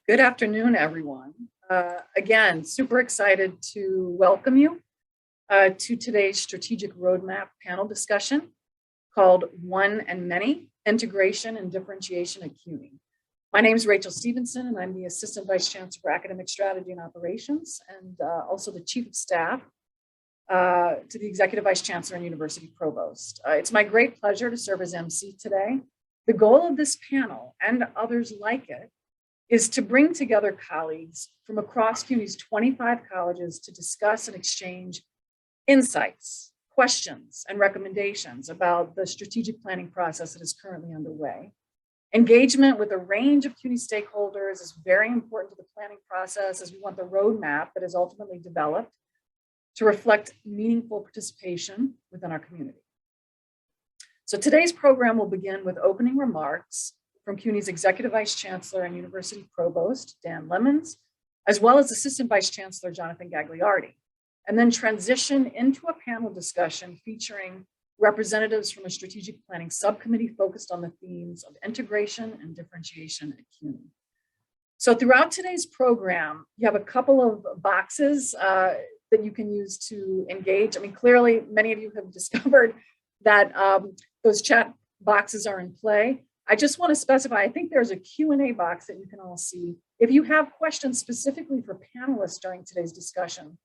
Good afternoon, everyone. Again, super excited to welcome you to today's strategic roadmap panel discussion called One and Many, Integration and Differentiation at CUNY. My name is Rachel Stevenson, and I'm the Assistant Vice Chancellor for Academic Strategy and Operations, and also the Chief of Staff to the Executive Vice Chancellor and University Provost. It's my great pleasure to serve as MC today. The goal of this panel, and others like it, is to bring together colleagues from across CUNY's 25 colleges to discuss and exchange insights, questions, and recommendations about the strategic planning process that is currently underway. Engagement with a range of CUNY stakeholders is very important to the planning process, as we want the roadmap that is ultimately developed to reflect meaningful participation within our community. So today's program will begin with opening remarks from CUNY's Executive Vice Chancellor and University Provost, Dan Lemons, as well as Assistant Vice Chancellor, Jonathan Gagliardi, and then transition into a panel discussion featuring representatives from a strategic planning subcommittee focused on the themes of integration and differentiation at CUNY. So throughout today's program, you have a couple of boxes that you can use to engage. I mean, clearly, many of you have discovered that those chat boxes are in play. I just want to specify, I think there's a Q&A box that you can all see. If you have questions specifically for panelists during today's discussion,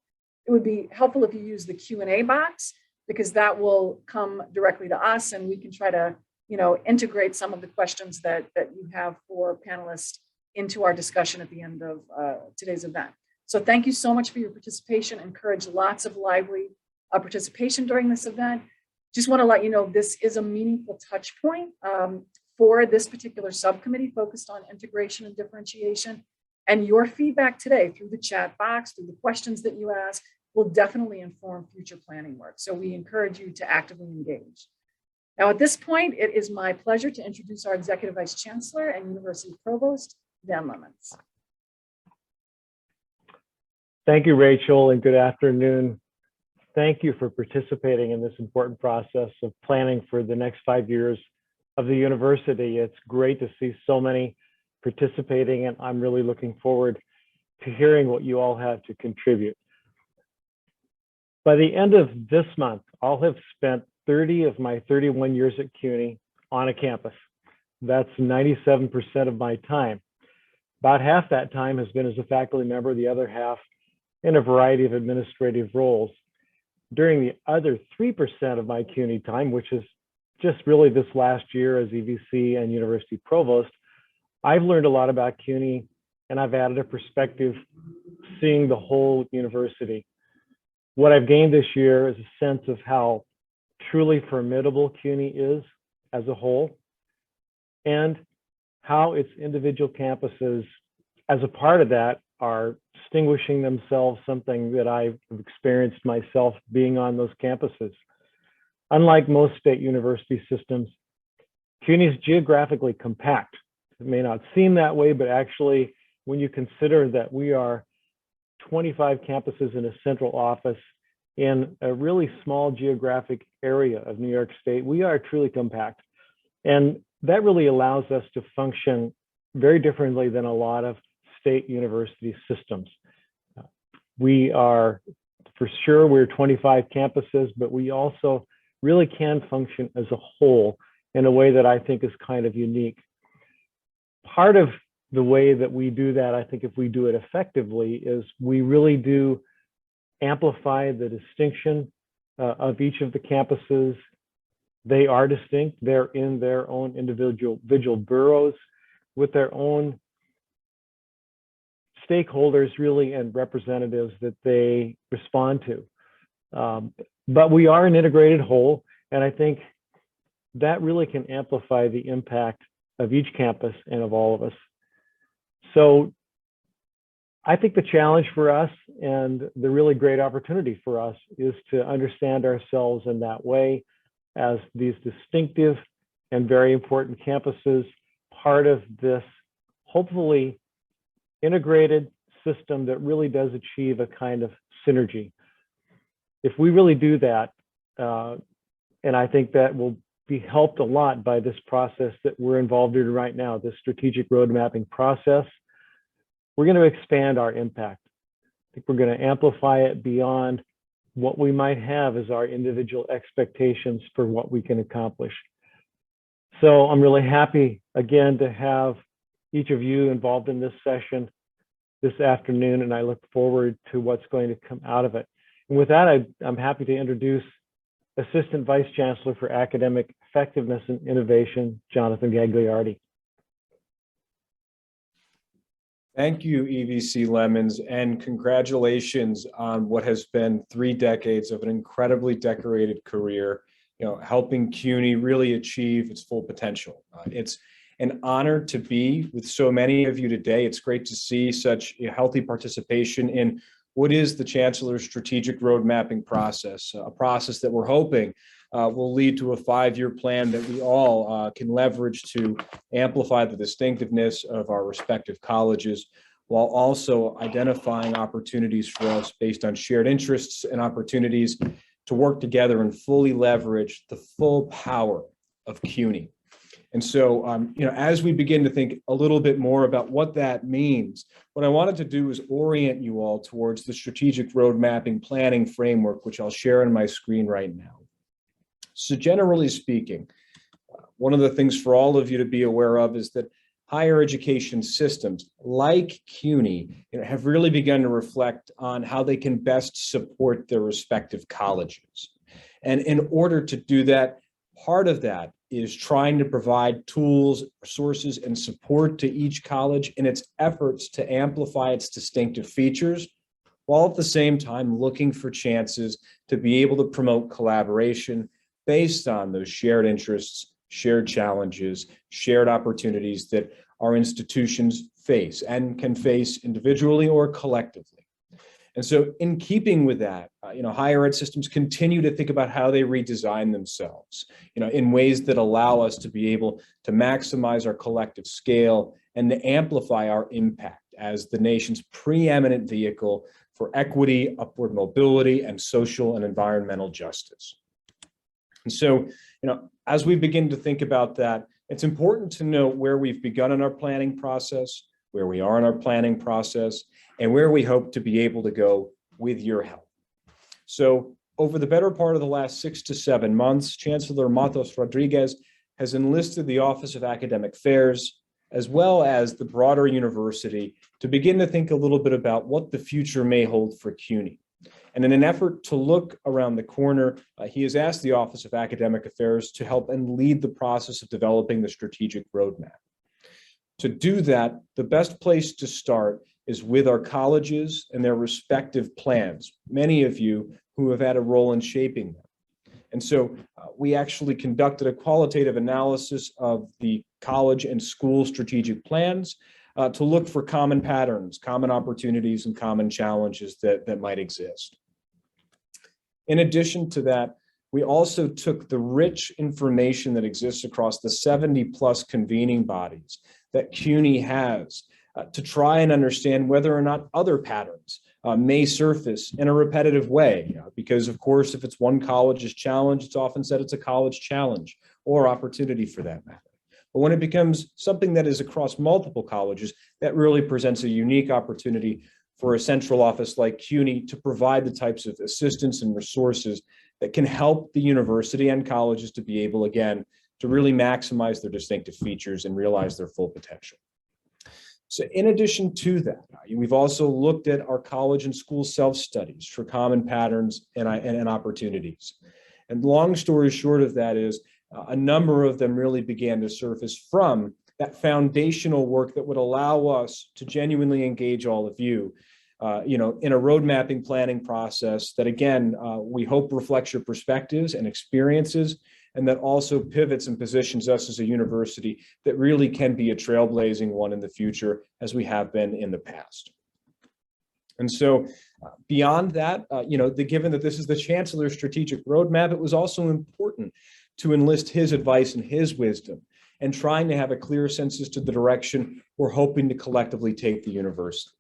it would be helpful if you use the Q&A box, because that will come directly to us and we can try to, integrate some of the questions that you have for panelists into our discussion at the end of today's event. So thank you so much for your participation. Encourage lots of lively participation during this event. Just want to let you know this is a meaningful touch point for this particular subcommittee focused on integration and differentiation. And your feedback today through the chat box, through the questions that you ask, will definitely inform future planning work. So we encourage you to actively engage. Now, at this point, it is my pleasure to introduce our Executive Vice Chancellor and University Provost, Dan Lemons. Thank you, Rachel, and good afternoon. Thank you for participating in this important process of planning for the next 5 years of the university. It's great to see so many participating, and I'm really looking forward to hearing what you all have to contribute. By the end of this month, I'll have spent 30 of my 31 years at CUNY on a campus. That's 97% of my time. About half that time has been as a faculty member, the other half in a variety of administrative roles. During the other 3% of my CUNY time, which is just really this last year as EVC and University Provost, I've learned a lot about CUNY, and I've added a perspective seeing the whole university. What I've gained this year is a sense of how truly formidable CUNY is as a whole, and how its individual campuses, as a part of that, are distinguishing themselves, something that I've experienced myself being on those campuses. Unlike most state university systems, CUNY is geographically compact. It may not seem that way, but actually, when you consider that we are 25 campuses in a central office in a really small geographic area of New York State, we are truly compact. And that really allows us to function very differently than a lot of state university systems. We are, for sure, we're 25 campuses, but we also really can function as a whole in a way that I think is kind of unique. Part of the way that we do that, I think if we do it effectively, is we really do amplify the distinction of each of the campuses. They are distinct. They're in their own individual boroughs with their own stakeholders, really, and representatives that they respond to. But we are an integrated whole, and I think that really can amplify the impact of each campus and of all of us. So I think the challenge for us and the really great opportunity for us is to understand ourselves in that way as these distinctive and very important campuses, part of this hopefully integrated system that really does achieve a kind of synergy. If we really do that, and I think that will be helped a lot by this process that we're involved in right now, this strategic road mapping process, we're going to expand our impact. I think we're going to amplify it beyond what we might have as our individual expectations for what we can accomplish. So I'm really happy again to have each of you involved in this session this afternoon, and I look forward to what's going to come out of it. And with that, I'm happy to introduce Assistant Vice Chancellor for Academic Effectiveness and Innovation, Jonathan Gagliardi. Thank you, EVC Lemons, and congratulations on what has been 3 decades of an incredibly decorated career, helping CUNY really achieve its full potential. It's an honor to be with so many of you today. It's great to see such a healthy participation in what is the Chancellor's strategic road mapping process, a process that we're hoping will lead to a 5-year plan that we all can leverage to amplify the distinctiveness of our respective colleges, while also identifying opportunities for us based on shared interests and opportunities to work together and fully leverage the full power of CUNY. And so, as we begin to think a little bit more about what that means, what I wanted to do is orient you all towards the strategic road mapping planning framework, which I'll share on my screen right now. So generally speaking, one of the things for all of you to be aware of is that higher education systems like CUNY have really begun to reflect on how they can best support their respective colleges. And in order to do that, part of that is trying to provide tools, resources, and support to each college in its efforts to amplify its distinctive features, while at the same time looking for chances to be able to promote collaboration based on those shared interests, shared challenges, shared opportunities that our institutions face and can face individually or collectively. And so in keeping with that, higher ed systems continue to think about how they redesign themselves, in ways that allow us to be able to maximize our collective scale and to amplify our impact as the nation's preeminent vehicle for equity, upward mobility, and social and environmental justice. And so, as we begin to think about that, it's important to know where we've begun in our planning process, where we are in our planning process, and where we hope to be able to go with your help. So over the better part of the last 6 to 7 months, Chancellor Matos Rodriguez has enlisted the Office of Academic Affairs, as well as the broader university, to begin to think a little bit about what the future may hold for CUNY. And in an effort to look around the corner, he has asked the Office of Academic Affairs to help and lead the process of developing the strategic roadmap. To do that, the best place to start is with our colleges and their respective plans, many of you who have had a role in shaping them. And so we actually conducted a qualitative analysis of the college and school strategic plans to look for common patterns, common opportunities, and common challenges that might exist. In addition to that, we also took the rich information that exists across the 70+ convening bodies that CUNY has to try and understand whether or not other patterns may surface in a repetitive way. Because of course, if it's one college's challenge, it's often said it's a college challenge or opportunity for that matter. But when it becomes something that is across multiple colleges, that really presents a unique opportunity for a central office like CUNY to provide the types of assistance and resources that can help the university and colleges to be able, again, to really maximize their distinctive features and realize their full potential. So in addition to that, we've also looked at our college and school self-studies for common patterns and opportunities. And long story short of that is a number of them really began to surface from that foundational work that would allow us to genuinely engage all of you, in a road mapping planning process that, again, we hope reflects your perspectives and experiences, and that also pivots and positions us as a university that really can be a trailblazing one in the future, as we have been in the past. And so beyond that, given that this is the Chancellor's strategic roadmap, it was also important to enlist his advice and his wisdom, and trying to have a clear sense as to the direction we're hoping to collectively take the university.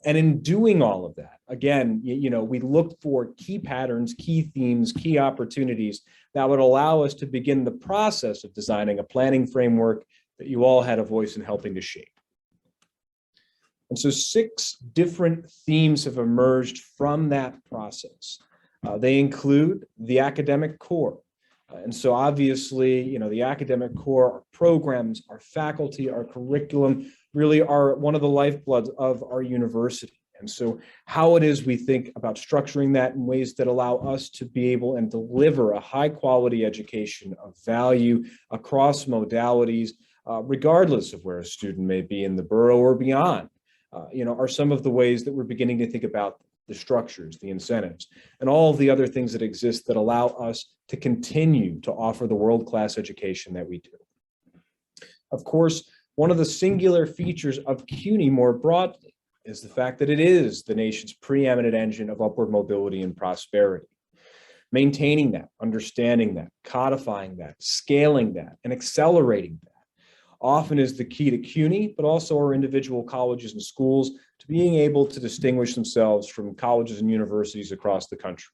And in doing all of that, again, we looked for key patterns, key themes, key opportunities that would allow us to begin the process of designing a planning framework that you all had a voice in helping to shape. And so 6 different themes have emerged from that process. They include the academic core. And so obviously, the academic core, our programs, our faculty, our curriculum really are one of the lifebloods of our university. And so how it is we think about structuring that in ways that allow us to be able and deliver a high quality education of value across modalities, regardless of where a student may be in the borough or beyond, are some of the ways that we're beginning to think about the structures, the incentives, and all of the other things that exist that allow us to continue to offer the world-class education that we do. Of course, one of the singular features of CUNY more broadly is the fact that it is the nation's preeminent engine of upward mobility and prosperity. Maintaining that, understanding that, codifying that, scaling that, and accelerating that often is the key to CUNY, but also our individual colleges and schools to being able to distinguish themselves from colleges and universities across the country.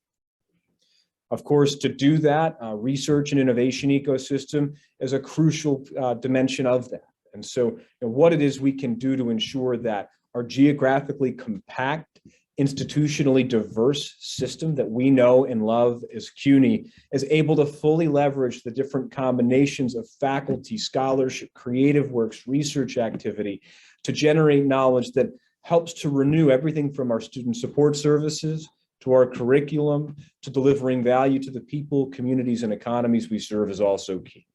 Of course, to do that, research and innovation ecosystem is a crucial dimension of that. And so what it is we can do to ensure that our geographically compact, institutionally diverse system that we know and love as CUNY is able to fully leverage the different combinations of faculty, scholarship, creative works, research activity to generate knowledge that helps to renew everything from our student support services to our curriculum to delivering value to the people, communities, and economies we serve is also key.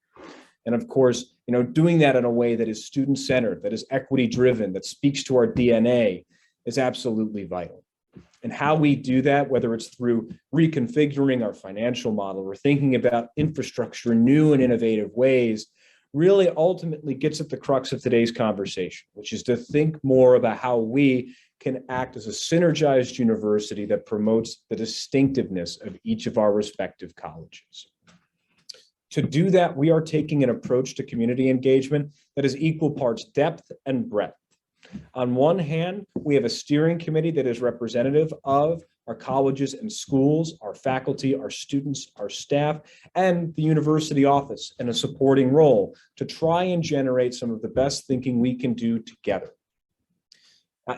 And of course, doing that in a way that is student-centered, that is equity-driven, that speaks to our DNA is absolutely vital. And how we do that, whether it's through reconfiguring our financial model or thinking about infrastructure in new and innovative ways, really ultimately gets at the crux of today's conversation, which is to think more about how we can act as a synergized university that promotes the distinctiveness of each of our respective colleges. To do that, we are taking an approach to community engagement that is equal parts depth and breadth. On one hand, we have a steering committee that is representative of our colleges and schools, our faculty, our students, our staff, and the university office in a supporting role to try and generate some of the best thinking we can do together.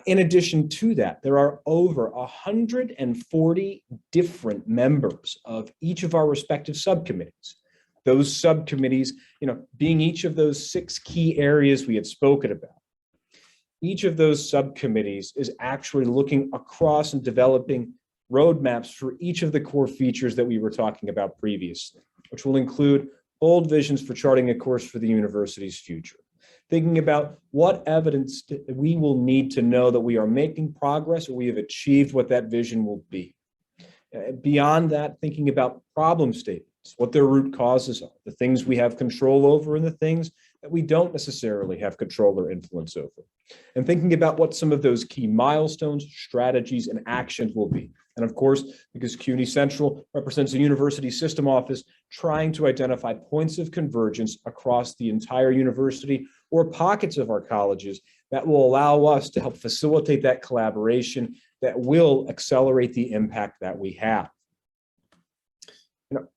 In addition to that, there are over 140 different members of each of our respective subcommittees. Those subcommittees, being each of those 6 key areas we had spoken about. Each of those subcommittees is actually looking across and developing roadmaps for each of the core features that we were talking about previously, which will include bold visions for charting a course for the university's future. Thinking about what evidence we will need to know that we are making progress or we have achieved what that vision will be. Beyond that, thinking about problem statements, what their root causes are, the things we have control over and the things that we don't necessarily have control or influence over. And thinking about what some of those key milestones, strategies, and actions will be. And of course, because CUNY Central represents a university system office trying to identify points of convergence across the entire university or pockets of our colleges that will allow us to help facilitate that collaboration that will accelerate the impact that we have.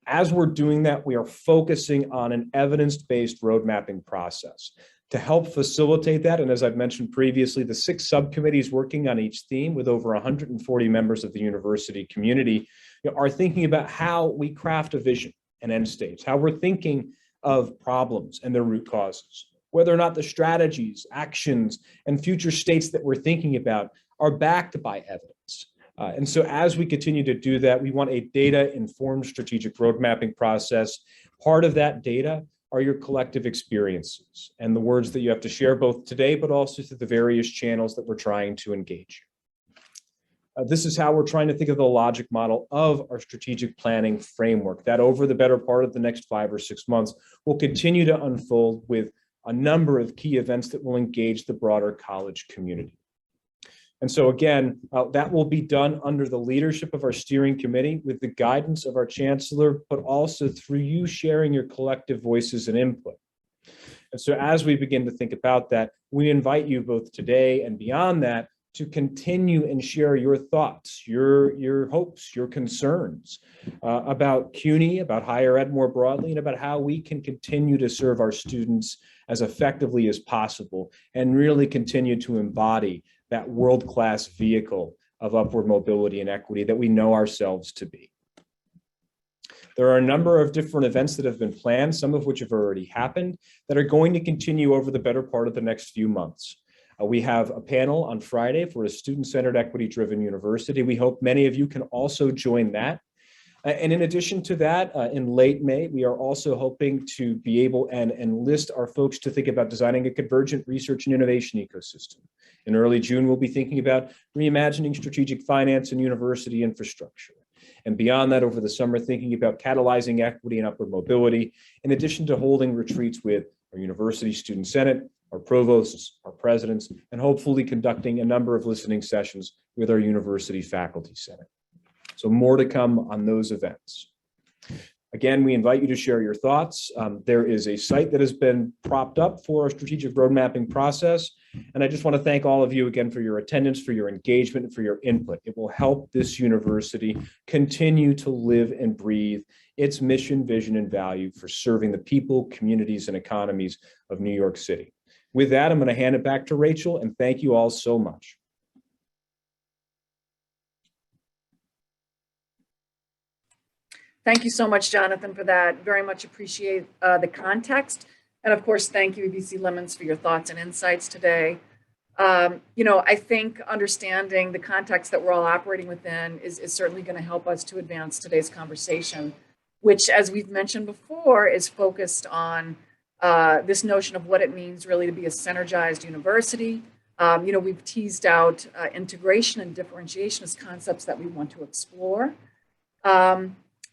As we're doing that, we are focusing on an evidence-based road mapping process to help facilitate that. And as I've mentioned previously, the 6 subcommittees working on each theme with over 140 members of the university community are thinking about how we craft a vision and end states, how we're thinking of problems and their root causes, whether or not the strategies, actions, and future states that we're thinking about are backed by evidence. And so as we continue to do that, we want a data-informed strategic road mapping process. Part of that data are your collective experiences and the words that you have to share both today, but also through the various channels that we're trying to engage. This is how we're trying to think of the logic model of our strategic planning framework that over the better part of the next 5 or 6 months will continue to unfold with a number of key events that will engage the broader college community. And so again, that will be done under the leadership of our steering committee with the guidance of our chancellor, but also through you sharing your collective voices and input. And so as we begin to think about that, we invite you both today and beyond that to continue and share your thoughts, your hopes, your concerns about CUNY, about higher ed more broadly, and about how we can continue to serve our students as effectively as possible and really continue to embody that world-class vehicle of upward mobility and equity that we know ourselves to be. There are a number of different events that have been planned, some of which have already happened, that are going to continue over the better part of the next few months. We have a panel on Friday for a student-centered, equity-driven university. We hope many of you can also join that. And in addition to that, in late May, we are also hoping to be able and enlist our folks to think about designing a convergent research and innovation ecosystem. In early June, we'll be thinking about reimagining strategic finance and university infrastructure. And beyond that, over the summer, thinking about catalyzing equity and upward mobility, in addition to holding retreats with our university student senate, our provosts, our presidents, and hopefully conducting a number of listening sessions with our university faculty senate. So more to come on those events. Again, we invite you to share your thoughts. There is a site that has been propped up for our strategic road mapping process. And I just want to thank all of you again for your attendance, for your engagement, and for your input. It will help this university continue to live and breathe its mission, vision, and value for serving the people, communities, and economies of New York City. With that, I'm going to hand it back to Rachel, and thank you all so much. Thank you so much, Jonathan, for that. Very much appreciate the context. And of course, thank you, EVC Lemons, for your thoughts and insights today. I think understanding the context that we're all operating within is certainly going to help us to advance today's conversation, which, as we've mentioned before, is focused on this notion of what it means really to be a synergized university. We've teased out integration and differentiation as concepts that we want to explore.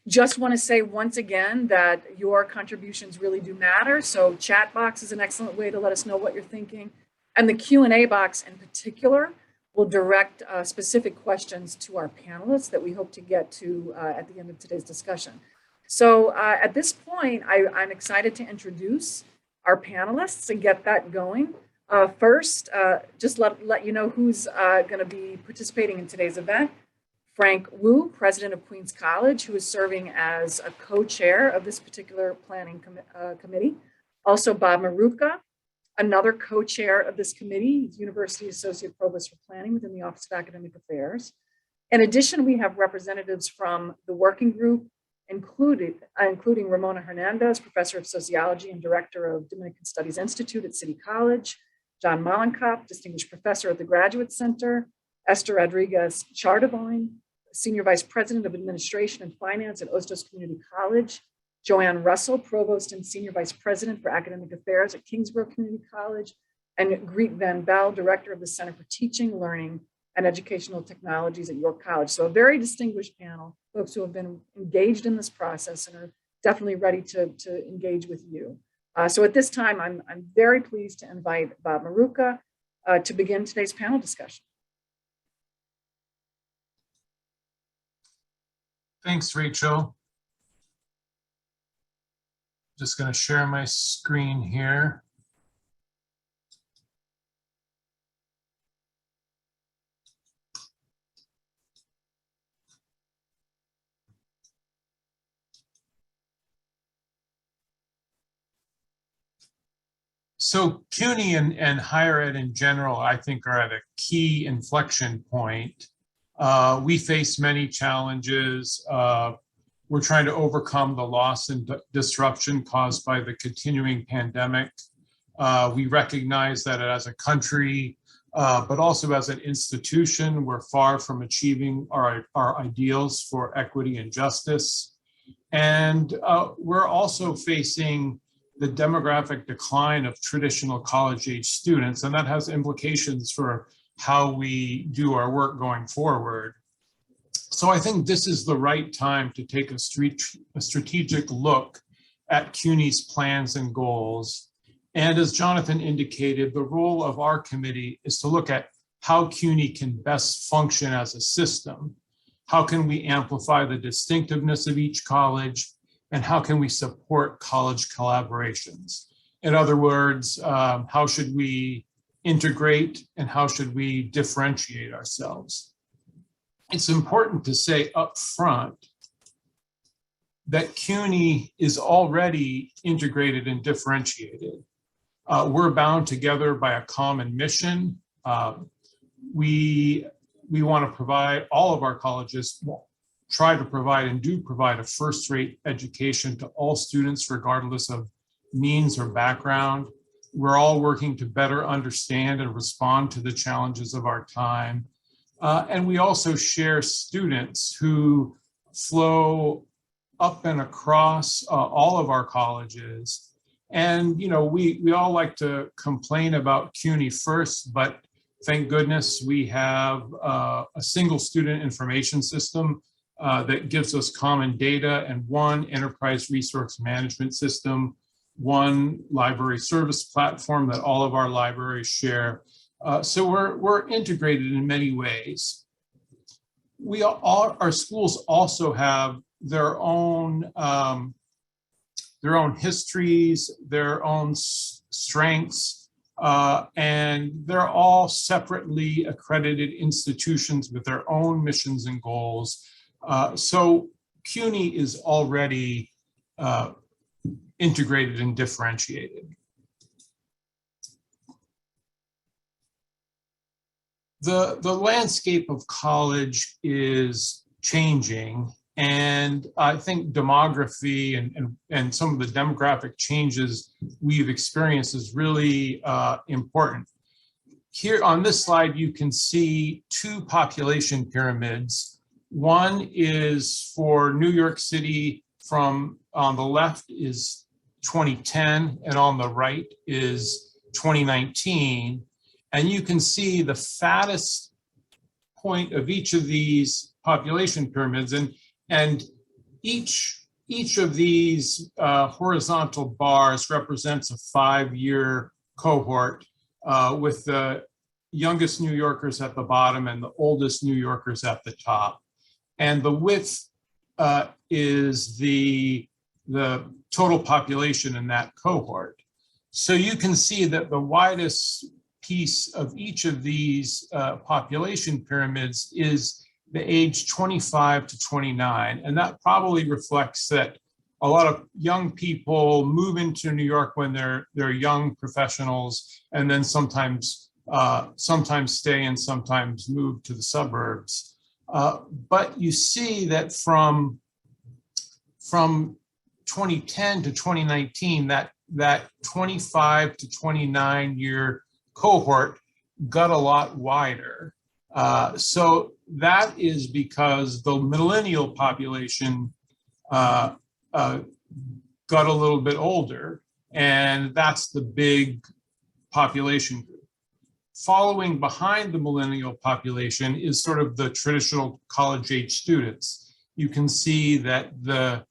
Just want to say once again that your contributions really do matter. So chat box is an excellent way to let us know what you're thinking. And the Q&A box in particular will direct specific questions to our panelists that we hope to get to at the end of today's discussion. So at this point, I'm excited to introduce our panelists and get that going. First, just let you know who's going to be participating in today's event. Frank Wu, president of Queens College, who is serving as a co-chair of this particular planning committee. Also, Bob Maruca, another co-chair of this committee, he's University Associate Provost for Planning within the Office of Academic Affairs. In addition, we have representatives from the working group, including Ramona Hernandez, professor of sociology and director of Dominican Studies Institute at City College, John Mollenkopf, distinguished professor at the Graduate Center, Esther Rodriguez Chardevine, Senior Vice President of Administration and Finance at Ostos Community College, Joanne Russell, Provost and Senior Vice President for Academic Affairs at Kingsborough Community College, and Greet Van Bell, Director of the Center for Teaching, Learning, and Educational Technologies at York College. So a very distinguished panel, folks who have been engaged in this process and are definitely ready to engage with you. So at this time, I'm very pleased to invite Bob Maruca to begin today's panel discussion. Thanks, Rachel. Just going to share my screen here. So CUNY and higher ed in general, I think, are at a key inflection point. We face many challenges. We're trying to overcome the loss and disruption caused by the continuing pandemic. We recognize that as a country, but also as an institution, we're far from achieving our ideals for equity and justice. And we're also facing the demographic decline of traditional college-age students, and that has implications for how we do our work going forward. So I think this is the right time to take a strategic look at CUNY's plans and goals. And as Jonathan indicated, the role of our committee is to look at how CUNY can best function as a system. How can we amplify the distinctiveness of each college? And how can we support college collaborations? In other words, how should we integrate and how should we differentiate ourselves? It's important to say up front that CUNY is already integrated and differentiated. We're bound together by a common mission. we want to provide, all of our colleges try to provide and do provide a first-rate education to all students, regardless of means or background. We're all working to better understand and respond to the challenges of our time. And we also share students who flow up and across all of our colleges. And, you know, we all like to complain about CUNY first, but thank goodness we have a single student information system that gives us common data, and one enterprise resource management system, one library service platform that all of our libraries share. So we're integrated in many ways. Our schools also have their own histories, their own strengths, and they're all separately accredited institutions with their own missions and goals. So CUNY is already integrated and differentiated. The landscape of college is changing, and I think demography and some of the demographic changes we've experienced is really important. Here on this slide, you can see two population pyramids. One is for New York City, from on the left is 2010, and on the right is 2019. And you can see the fattest point of each of these population pyramids, and each of these horizontal bars represents a 5-year cohort, with the youngest New Yorkers at the bottom and the oldest New Yorkers at the top. And the width is the total population in that cohort. So you can see that the widest piece of each of these population pyramids is the age 25 to 29. And that probably reflects that a lot of young people move into New York when they're young professionals, and then sometimes stay and sometimes move to the suburbs. But you see that from 2010 to 2019, that 25 to 29 year cohort got a lot wider. So that is because the millennial population got a little bit older, and that's the big population group. Following behind the millennial population is sort of the traditional college-age students. You can see that the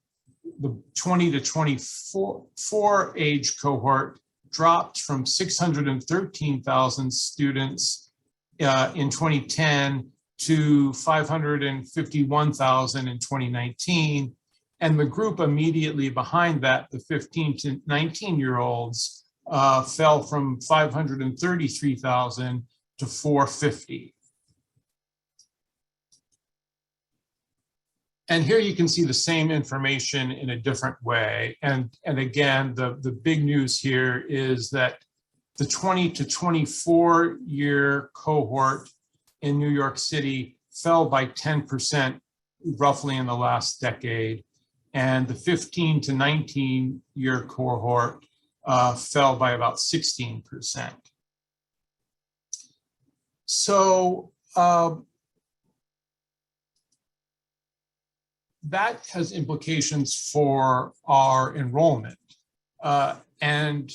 20 to 24 age cohort dropped from 613,000 students in 2010 to 551,000 in 2019. And the group immediately behind that, the 15 to 19-year-olds, fell from 533,000 to 450. And here you can see the same information in a different way. And again, the big news here is that the 20 to 24 year cohort in New York City fell by 10% roughly in the last decade. And the 15 to 19 year cohort fell by about 16%. So that has implications for our enrollment. And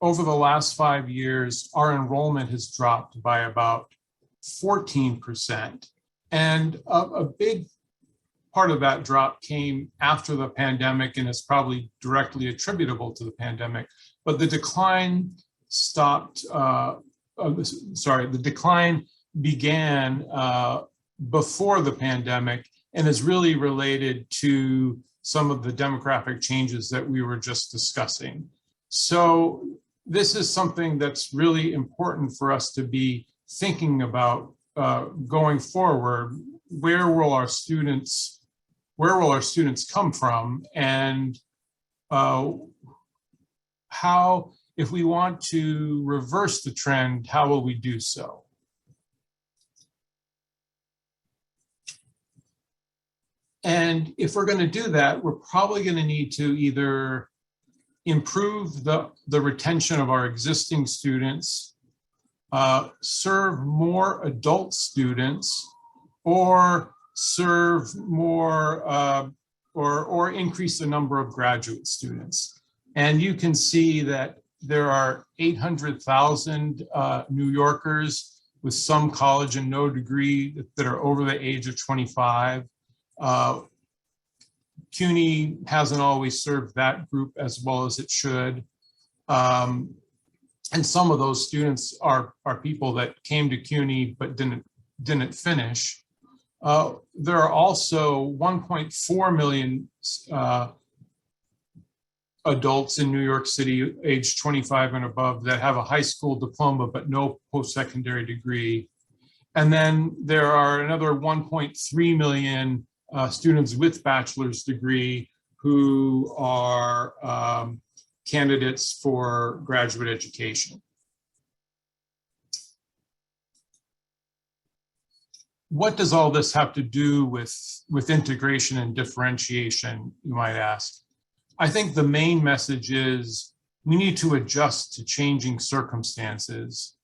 over the last 5 years, our enrollment has dropped by about 14%. And a big part of that drop came after the pandemic and is probably directly attributable to the pandemic. But the decline stopped, the decline began before the pandemic and is really related to some of the demographic changes that we were just discussing. So this is something that's really important for us to be thinking about going forward. Where will our students come from, and how, if we want to reverse the trend, how will we do so? And if we're going to do that, we're probably going to need to either improve the retention of our existing students, serve more adult students, or serve more or increase the number of graduate students. And you can see that there are 800,000 New Yorkers with some college and no degree that are over the age of 25. CUNY hasn't always served that group as well as it should. And some of those students are people that came to CUNY but didn't finish. There are also 1.4 million adults in New York City age 25 and above that have a high school diploma but no post-secondary degree. And then there are another 1.3 million students with bachelor's degree who are candidates for graduate education. What does all this have to do with integration and differentiation, you might ask? I think the main message is we need to adjust to changing circumstances.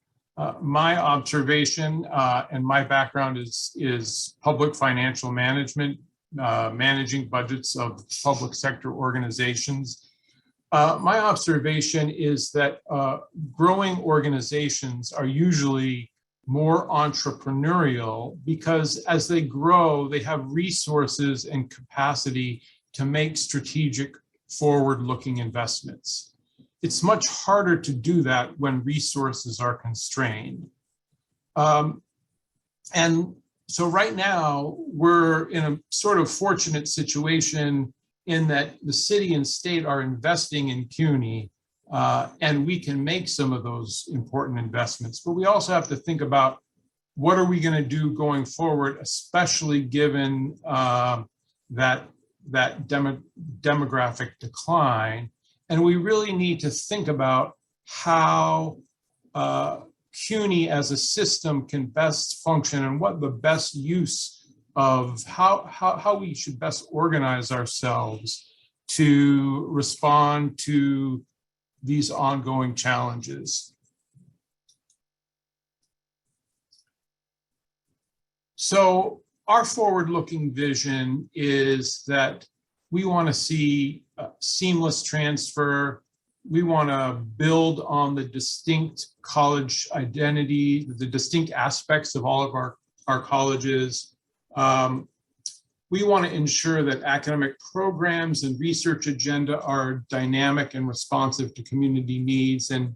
My observation and my background is public financial management, managing budgets of public sector organizations. My observation is that growing organizations are usually more entrepreneurial because as they grow, they have resources and capacity to make strategic forward-looking investments. It's much harder to do that when resources are constrained. And so right now, we're in a sort of fortunate situation in that the city and state are investing in CUNY, and we can make some of those important investments. But we also have to think about what are we going to do going forward, especially given that demographic decline. And we really need to think about how CUNY as a system can best function and what the best use of how we should best organize ourselves to respond to these ongoing challenges. So our forward-looking vision is that we want to see seamless transfer. We want to build on the distinct college identity, the distinct aspects of all of our colleges. We want to ensure that academic programs and research agenda are dynamic and responsive to community needs. And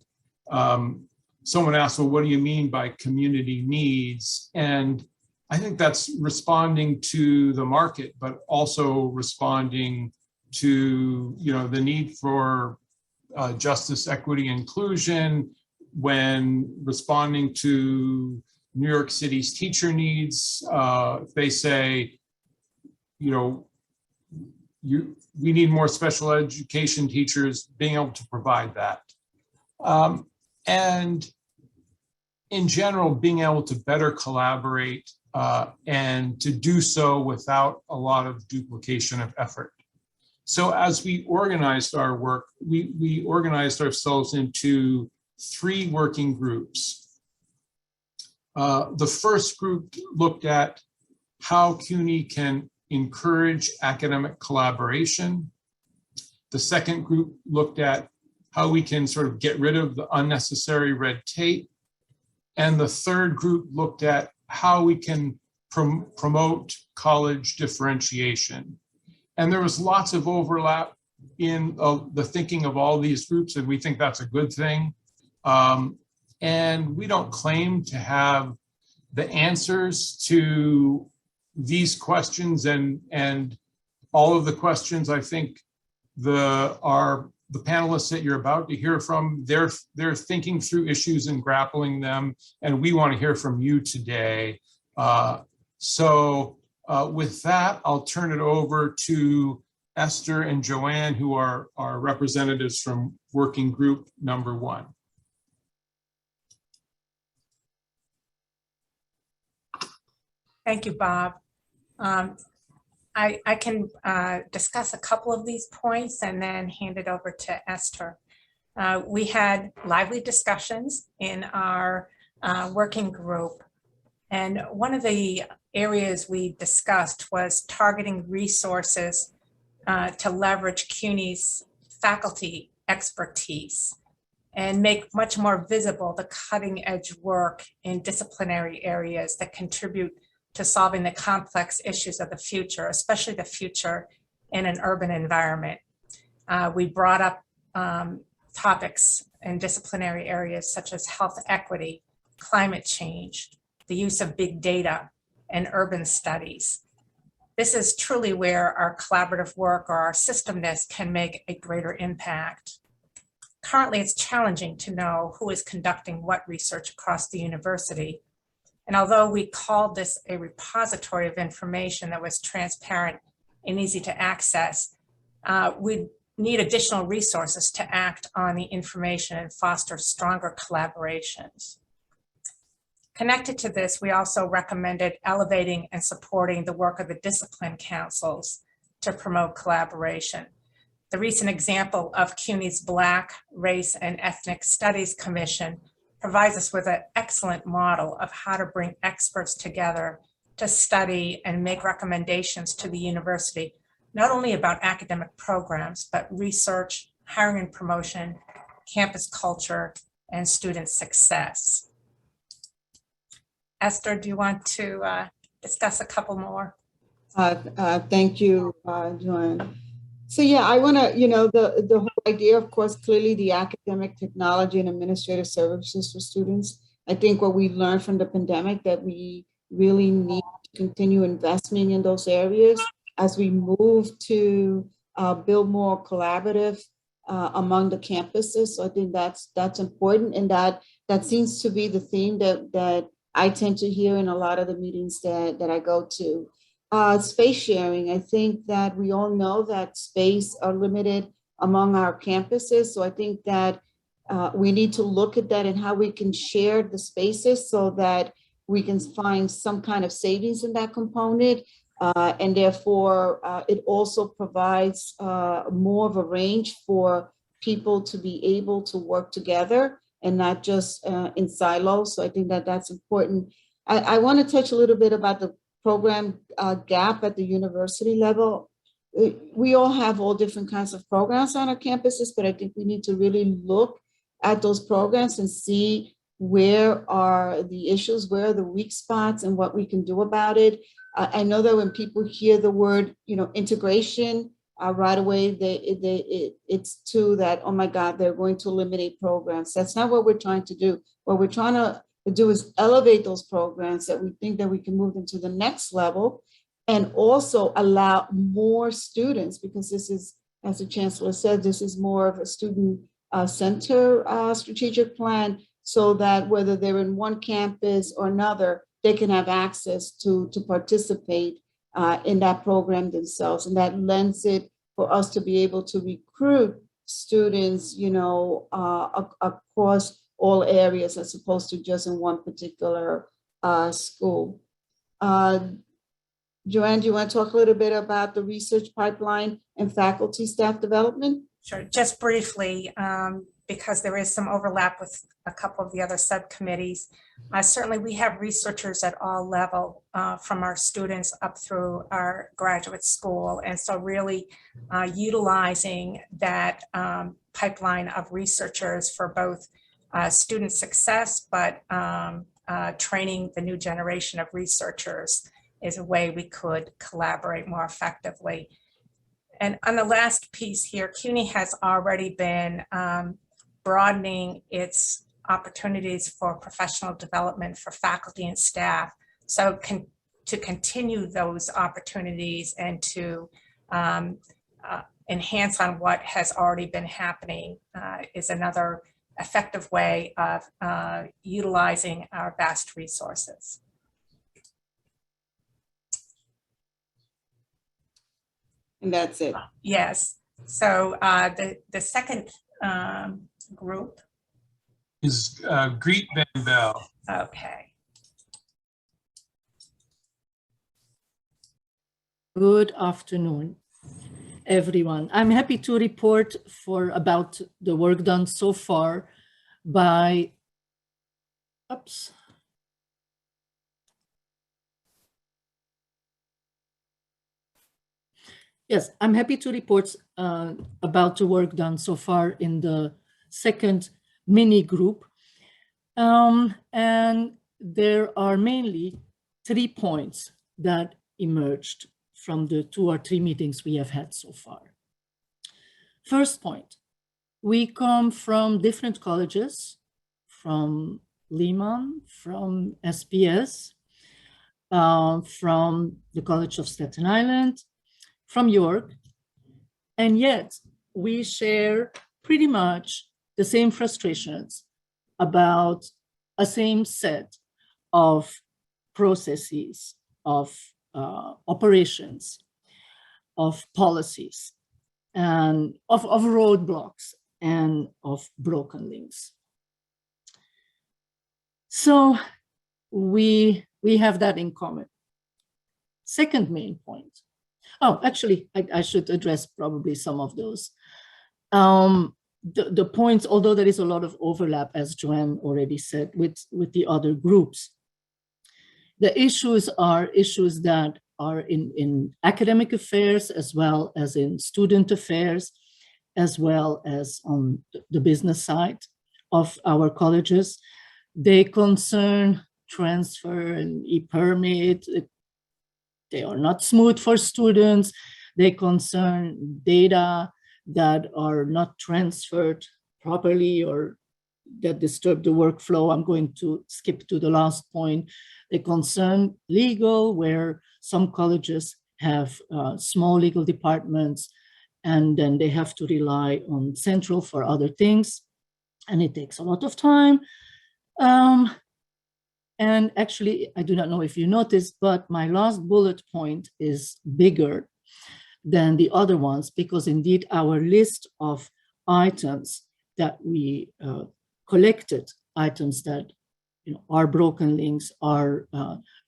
someone asked, well, what do you mean by community needs? And I think that's responding to the market, but also responding to the need for justice, equity, inclusion, when responding to New York City's teacher needs. If they say, we need more special education teachers, being able to provide that. And in general, being able to better collaborate and to do so without a lot of duplication of effort. So as we organized our work, we organized ourselves into 3 working groups. The first group looked at how CUNY can encourage academic collaboration. The second group looked at how we can sort of get rid of the unnecessary red tape. And the third group looked at how we can promote college differentiation. And there was lots of overlap in the thinking of all these groups, and we think that's a good thing. And we don't claim to have the answers to these questions and all of the questions. I think the panelists that you're about to hear from, they're thinking through issues and grappling them, and we want to hear from you today. So with that, I'll turn it over to Esther and Joanne, who are representatives from working group number 1. Thank you, Bob. I can discuss a couple of these points and then hand it over to Esther. We had lively discussions in our working group. And one of the areas we discussed was targeting resources to leverage CUNY's faculty expertise and make much more visible the cutting edge work in disciplinary areas that contribute to solving the complex issues of the future, especially the future in an urban environment. We brought up topics in disciplinary areas such as health equity, climate change, the use of big data, and urban studies. This is truly where our collaborative work or our systemness can make a greater impact. Currently, it's challenging to know who is conducting what research across the university. And although we called this a repository of information that was transparent and easy to access, we need additional resources to act on the information and foster stronger collaborations. Connected to this, we also recommended elevating and supporting the work of the discipline councils to promote collaboration. The recent example of CUNY's Black, Race, and Ethnic Studies Commission provides us with an excellent model of how to bring experts together to study and make recommendations to the university, not only about academic programs, but research, hiring and promotion, campus culture, and student success. Esther, do you want to discuss a couple more? Thank you, Joanne. So yeah, I want to, the whole idea, of course, clearly the academic, technology, and administrative services for students. I think what we've learned from the pandemic that we really need to continue investing in those areas as we move to build more collaborative among the campuses. So I think that's important, and that seems to be the theme that I tend to hear in a lot of the meetings that I go to. Space sharing, I think that we all know that space are limited among our campuses. So I think that we need to look at that and how we can share the spaces so that we can find some kind of savings in that component. And therefore, it also provides more of a range for people to be able to work together and not just in silos. So I think that that's important. I want to touch a little bit about the program gap at the university level. We all have all different kinds of programs on our campuses, but I think we need to really look at those programs and see where are the issues, where are the weak spots, and what we can do about it. I know that when people hear the word, integration, right away, it's to that, oh my God, they're going to eliminate programs. That's not what we're trying to do. What we're trying to do is elevate those programs that we think that we can move them to the next level, and also allow more students, because this is, as the chancellor said, this is more of a student center strategic plan, so that whether they're in one campus or another, they can have access to participate in that program themselves. And that lends it for us to be able to recruit students, across all areas, as opposed to just in one particular school. Joanne, do you want to talk a little bit about the research pipeline and faculty staff development? Sure, just briefly, because there is some overlap with a couple of the other subcommittees. Certainly we have researchers at all level, from our students up through our graduate school. And so really utilizing that pipeline of researchers for both student success, but training the new generation of researchers is a way we could collaborate more effectively. And on the last piece here, CUNY has already been broadening its opportunities for professional development for faculty and staff. So to continue those opportunities and to enhance on what has already been happening is another effective way of utilizing our vast resources. And that's it. Yes. So the second group is Greet Van Bell. Okay. Good afternoon, everyone. I'm happy to report about the work done so far by, Yes, I'm happy to report about the work done so far in the second mini group. And there are mainly 3 points that emerged from the 2 or 3 meetings we have had so far. First point, we come from different colleges, from Lehman, from SPS, from the College of Staten Island, from York, and yet we share pretty much the same frustrations about a same set of processes, of operations, of policies, and of roadblocks and of broken links. So we have that in common. Second main point. Oh, actually, I should address probably some of those. The points, although there is a lot of overlap, as Joanne already said, with the other groups. The issues are issues that are in academic affairs, as well as in student affairs, as well as on the business side of our colleges. They concern transfer and e-permit. They are not smooth for students. They concern data that are not transferred properly or that disturb the workflow. I'm going to skip to the last point. They concern legal, where some colleges have small legal departments, and then they have to rely on central for other things, and it takes a lot of time. And actually, I do not know if you noticed, but my last bullet point is bigger than the other ones, because indeed our list of items that we collected, items that are broken links, are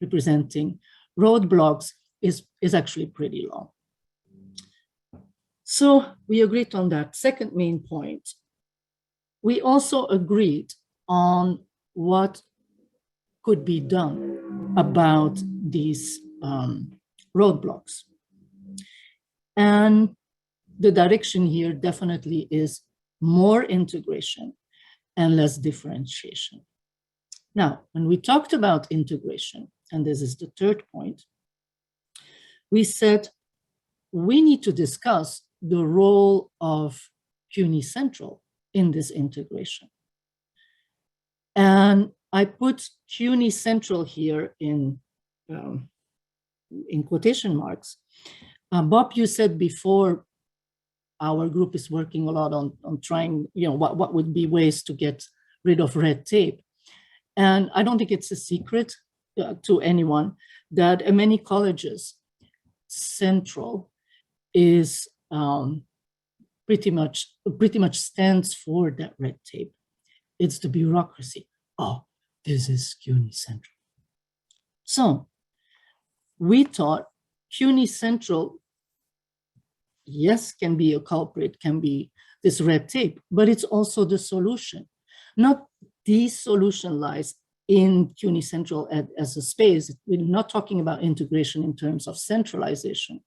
representing roadblocks, is actually pretty long. So we agreed on that second main point. We also agreed on what could be done about these roadblocks. And the direction here definitely is more integration and less differentiation. Now, when we talked about integration, and this is the third point, we said we need to discuss the role of CUNY Central in this integration. And I put CUNY Central here in quotation marks. Bob, you said before, our group is working a lot on trying, what would be ways to get rid of red tape. And I don't think it's a secret to anyone that at many colleges, Central is pretty much stands for that red tape. It's the bureaucracy. Oh, this is CUNY Central. So we thought CUNY Central, yes, can be a culprit, can be this red tape, but it's also the solution. Not the solution lies in CUNY Central as a space. We're not talking about integration in terms of centralization,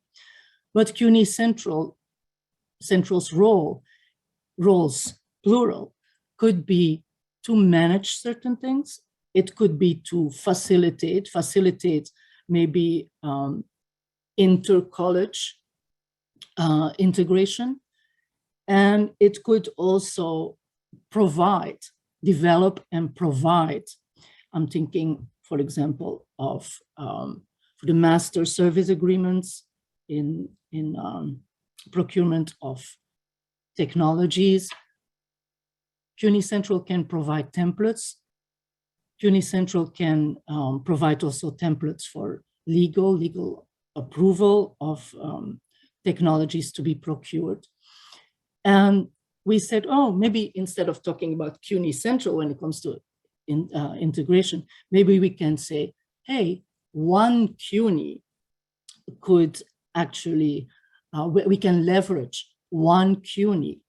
but CUNY Central's roles, plural, could be to manage certain things. It could be to facilitate maybe inter-college integration. And it could also develop and provide. I'm thinking, for example, of for the master service agreements in procurement of technologies. CUNY Central can provide templates. CUNY Central can provide also templates for legal approval of technologies to be procured. And we said, oh, maybe instead of talking about CUNY Central when it comes to integration, maybe we can say, hey, one CUNY could actually, we can leverage one CUNY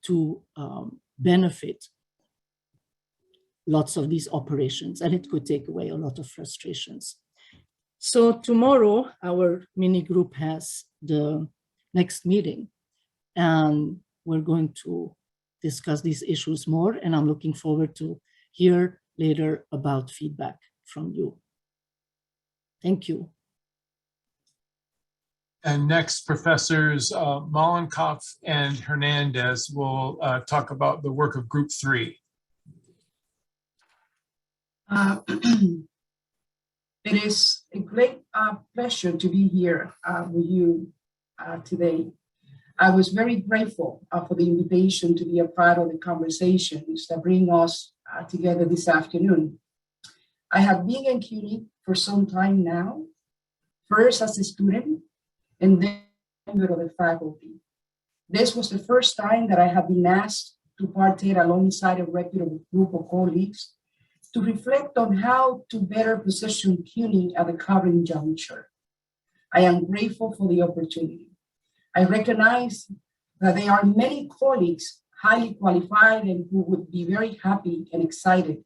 to benefit lots of these operations, and it could take away a lot of frustrations. So tomorrow, our mini group has the next meeting, and we're going to discuss these issues more, and I'm looking forward to hear later about feedback from you. Thank you. And next, Professors Mollenkopf and Hernandez will talk about the work of Group 3. It is a great pleasure to be here with you today. I was very grateful for the invitation to be a part of the conversations that bring us together this afternoon. I have been in CUNY for some time now, first as a student and then member of the faculty. This was the first time that I have been asked to partake alongside a reputable group of colleagues to reflect on how to better position CUNY at the current juncture. I am grateful for the opportunity. I recognize that there are many colleagues highly qualified and who would be very happy and excited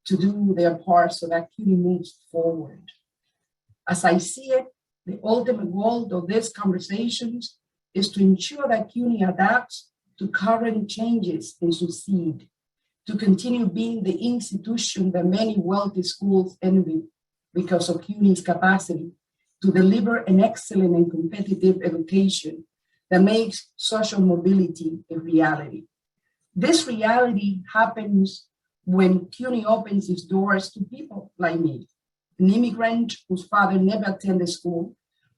to do their part so that CUNY moves forward. As I see it, the ultimate goal of these conversations is to ensure that CUNY adapts to current changes and succeed, to continue being the institution that many wealthy schools envy because of CUNY's capacity to deliver an excellent and competitive education that makes social mobility a reality. This reality happens when CUNY opens its doors to people like me, an immigrant whose father never attended school,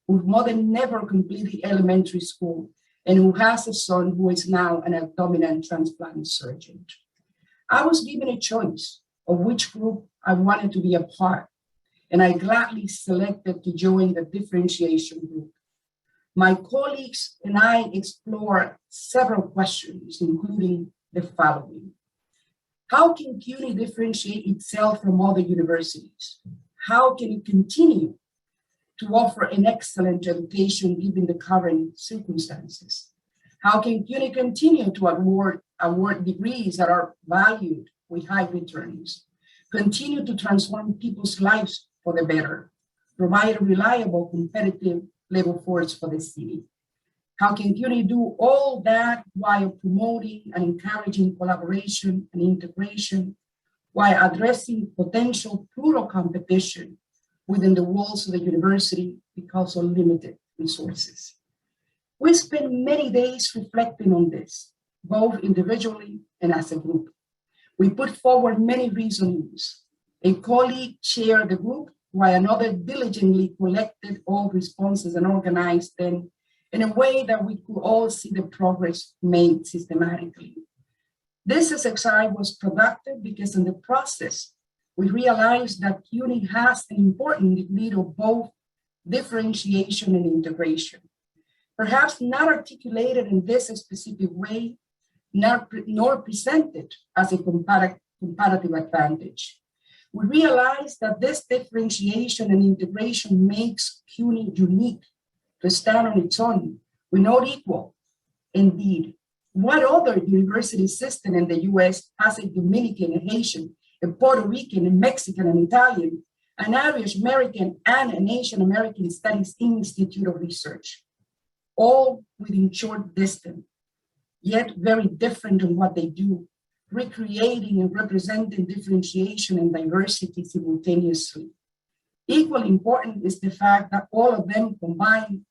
whose mother never completed elementary school, and who has a son who is now an abdominal transplant surgeon. I was given a choice of which group I wanted to be a part, and I gladly selected to join the differentiation group. My colleagues and I explored several questions, including the following. How can CUNY differentiate itself from other universities? How can it continue to offer an excellent education given the current circumstances? How can CUNY continue to award degrees that are valued with high returns, continue to transform people's lives for the better, provide a reliable, competitive labor force for the city? How can CUNY do all that while promoting and encouraging collaboration and integration, while addressing potential plural competition within the walls of the university because of limited resources? We spent many days reflecting on this, both individually and as a group. We put forward many reasonings. A colleague chaired the group, while another diligently collected all responses and organized them in a way that we could all see the progress made systematically. This exercise was productive because in the process, we realized that CUNY has an important need of both differentiation and integration. Perhaps not articulated in this specific way, nor presented as a comparative advantage. We realize that this differentiation and integration makes CUNY unique to stand on its own. We're not equal. Indeed, what other university system in the US has a Dominican, a Haitian, a Puerto Rican, a Mexican, an Italian, an Irish American, and an Asian American Studies Institute of Research, all within short distance, yet very different in what they do, recreating and representing differentiation and diversity simultaneously. Equally important is the fact that all of them combined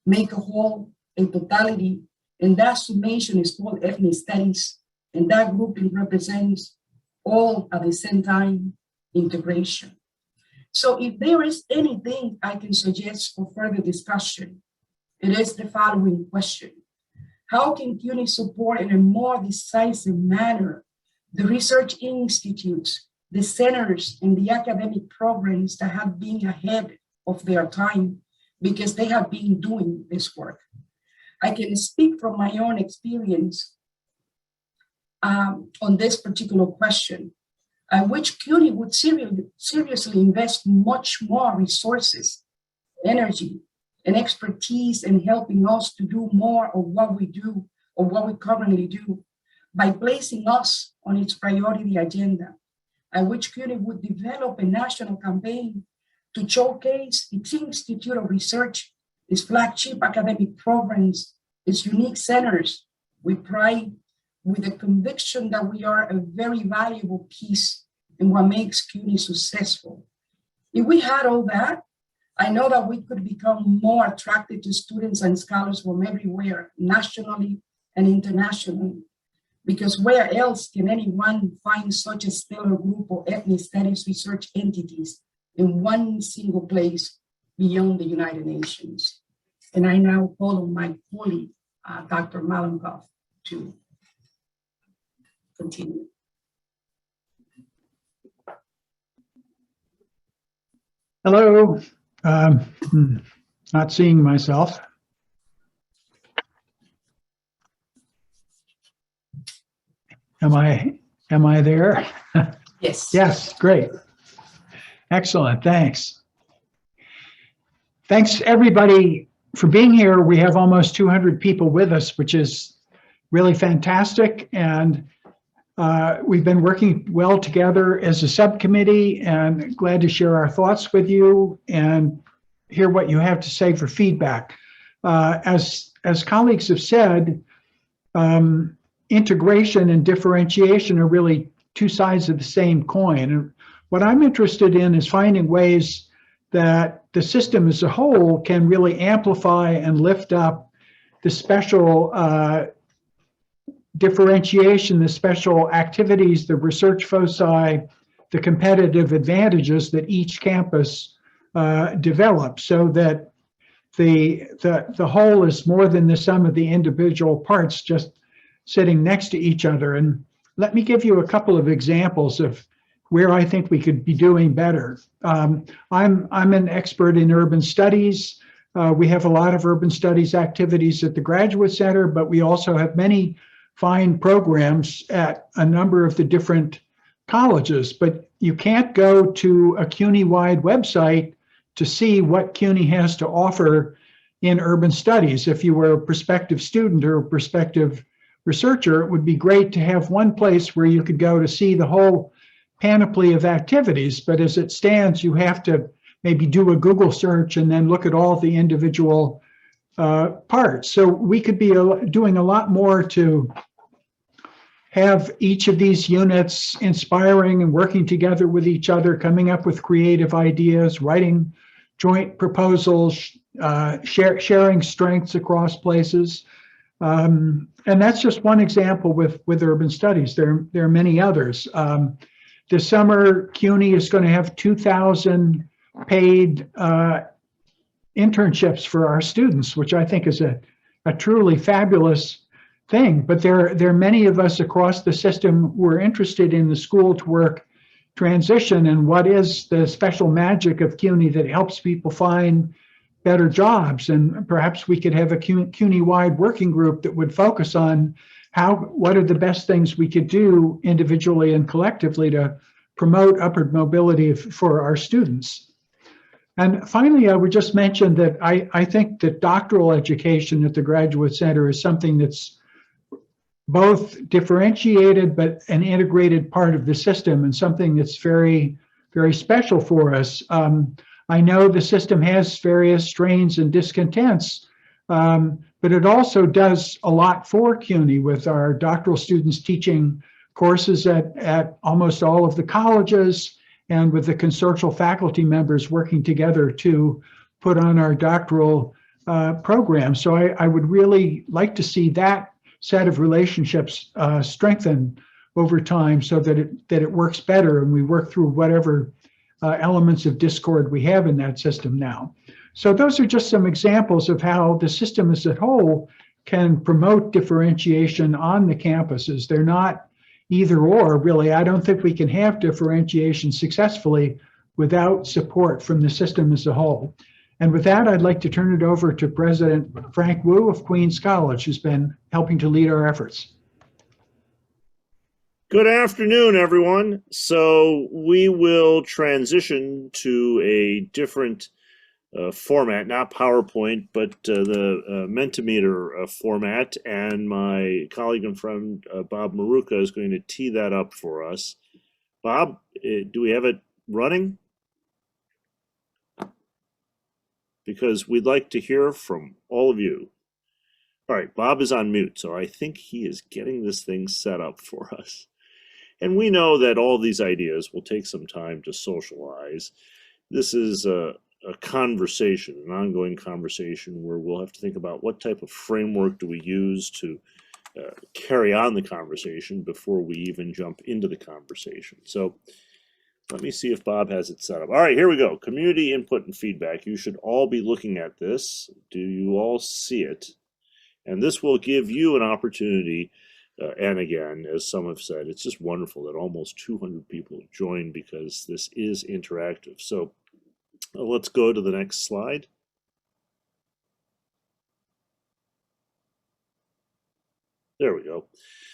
make a whole, a totality, and that summation is called ethnic studies, and that grouping represents all at the same time integration. So if there is anything I can suggest for further discussion, it is the following question. How can CUNY support in a more decisive manner the research institutes, the centers, and the academic programs that have been ahead of their time because they have been doing this work? I can speak from my own experience on this particular question, which CUNY would seriously invest much more resources, energy, and expertise in helping us to do more of what we do or what we currently do by placing us on its priority agenda, at which CUNY would develop a national campaign to showcase its Institute of Research, its flagship academic programs, its unique centers with pride, with the conviction that we are a very valuable piece in what makes CUNY successful. If we had all that, I know that we could become more attractive to students and scholars from everywhere, nationally and internationally, because where else can anyone find such a stellar group of ethnic studies research entities in one single place beyond the United Nations? And I now call on my colleague, Dr. Malenkov, to continue. Hello. Not seeing myself. Am I there? Yes. Yes, great. Excellent, thanks. Thanks everybody for being here. We have almost 200 people with us, which is really fantastic. And we've been working well together as a subcommittee, and glad to share our thoughts with you and hear what you have to say for feedback. As colleagues have said, integration and differentiation are really two sides of the same coin. And what I'm interested in is finding ways that the system as a whole can really amplify and lift up the special differentiation, the special activities, the research foci, the competitive advantages that each campus develops, so that the whole is more than the sum of the individual parts just sitting next to each other. And let me give you a couple of examples of where I think we could be doing better. I'm an expert in urban studies. We have a lot of urban studies activities at the Graduate Center, but we also have many fine programs at a number of the different colleges. But you can't go to a CUNY-wide website to see what CUNY has to offer in urban studies. If you were a prospective student or a prospective researcher, it would be great to have one place where you could go to see the whole panoply of activities. But as it stands, you have to maybe do a Google search and then look at all the individual parts. So we could be doing a lot more to have each of these units inspiring and working together with each other, coming up with creative ideas, writing joint proposals, sharing strengths across places. And that's just one example with urban studies. There are many others. This summer, CUNY is going to have 2,000 paid internships for our students, which I think is a truly fabulous thing. But there are many of us across the system who are interested in the school to work transition and what is the special magic of CUNY that helps people find better jobs. And perhaps we could have a CUNY-wide working group that would focus on what are the best things we could do individually and collectively to promote upward mobility for our students. And finally, I would just mention that I think that doctoral education at the Graduate Center is something that's both differentiated but an integrated part of the system, and something that's very, very special for us. I know the system has various strains and discontents, but it also does a lot for CUNY, with our doctoral students teaching courses at almost all of the colleges, and with the consortial faculty members working together to put on our doctoral program. So I would really like to see that set of relationships strengthen over time, so that it works better and we work through whatever elements of discord we have in that system now. So those are just some examples of how the system as a whole can promote differentiation on the campuses. They're not either or, really. I don't think we can have differentiation successfully without support from the system as a whole. And with that, I'd like to turn it over to President Frank Wu of Queens College, who's been helping to lead our efforts. Good afternoon, everyone. So we will transition to a different format, not PowerPoint, but the Mentimeter format. And my colleague and friend, Bob Maruka, is going to tee that up for us. Bob, do we have it running? Because we'd like to hear from all of you. All right, Bob is on mute, so I think he is getting this thing set up for us. And we know that all these ideas will take some time to socialize. This is a conversation, an ongoing conversation where we'll have to think about what type of framework do we use to carry on the conversation before we even jump into the conversation. So let me see if Bob has it set up. All right, here we go. Community input and feedback. You should all be looking at this. Do you all see it? And this will give you an opportunity. And again, as some have said, it's just wonderful that almost 200 people joined because this is interactive. So let's go to the next slide. There we go.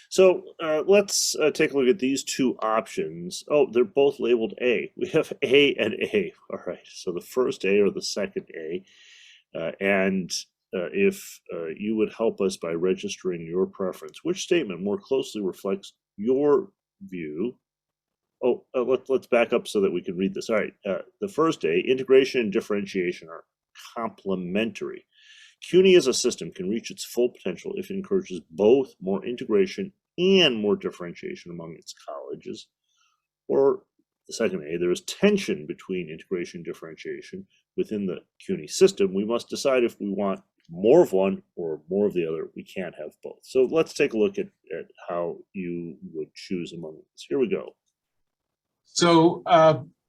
So let's take a look at these two options. Oh, they're both labeled A. We have A and A. All right, so the first A or the second A. If you would help us by registering your preference, which statement more closely reflects your view? Oh, let's back up so that we can read this. All right, the first A, integration and differentiation are complementary. CUNY as a system can reach its full potential if it encourages both more integration and more differentiation among its colleges. Or the second A, there is tension between integration and differentiation within the CUNY system. We must decide if we want more of one or more of the other. We can't have both. So let's take a look at how you would choose among these. Here we go. So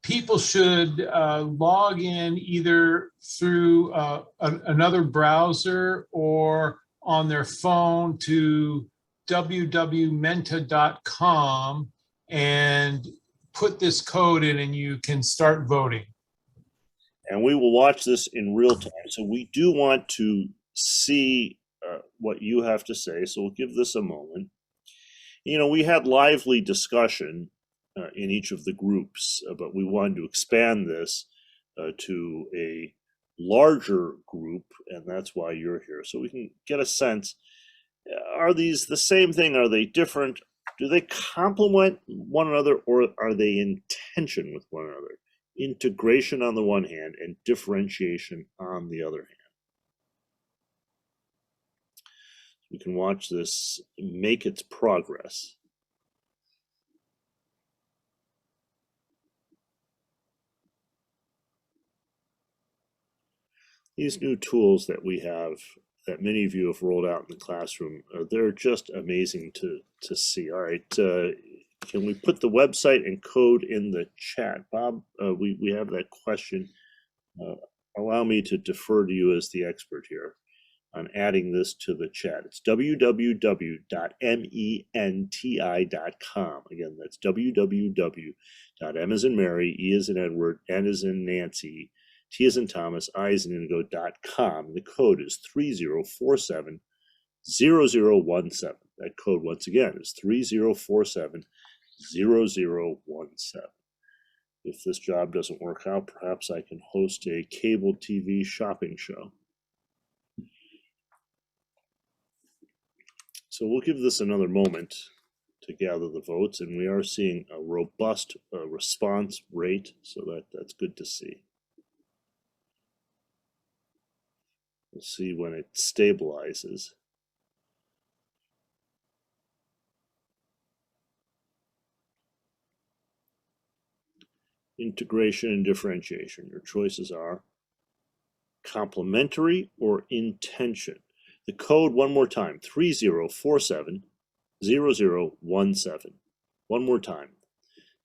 people should log in either through another browser or on their phone to www.menta.com and put this code in, and you can start voting. And we will watch this in real time. So we do want to see what you have to say. So we'll give this a moment. You know, we had lively discussion in each of the groups, but we wanted to expand this to a larger group, and that's why you're here. So we can get a sense, are these the same thing? Are they different? Do they complement one another, or are they in tension with one another? Integration on the one hand and differentiation on the other hand. You can watch this make its progress. These new tools that we have, that many of you have rolled out in the classroom, they're just amazing to see. All right, can we put the website and code in the chat? Bob, we have that question. Allow me to defer to you as the expert here on adding this to the chat. It's www.menti.com. Again, that's www.m as in Mary, E as in Edward, N as in Nancy, T as in Thomas, I as in Indigo.com. The code is 3047-0017. That code, once again, is 3047-0017. If this job doesn't work out, perhaps I can host a cable TV shopping show. So we'll give this another moment to gather the votes, and we are seeing a robust response rate, so that's good to see. We'll see when it stabilizes. Integration and differentiation. Your choices are complementary or in tension. The code, one more time, 3047-0017. One more time,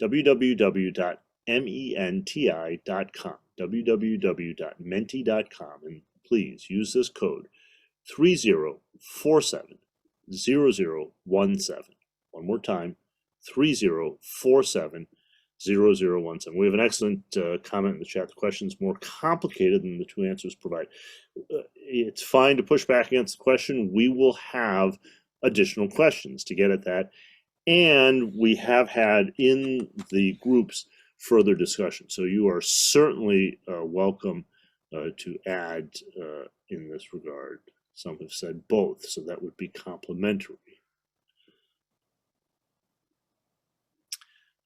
www.menti.com, www.menti.com, and please use this code 3047-0017. One more time, 3047-0017. We have an excellent comment in the chat. The question is more complicated than the two answers provide. It's fine to push back against the question. We will have additional questions to get at that. And we have had in the groups further discussion. So you are certainly welcome to add in this regard. Some have said both, so that would be complementary.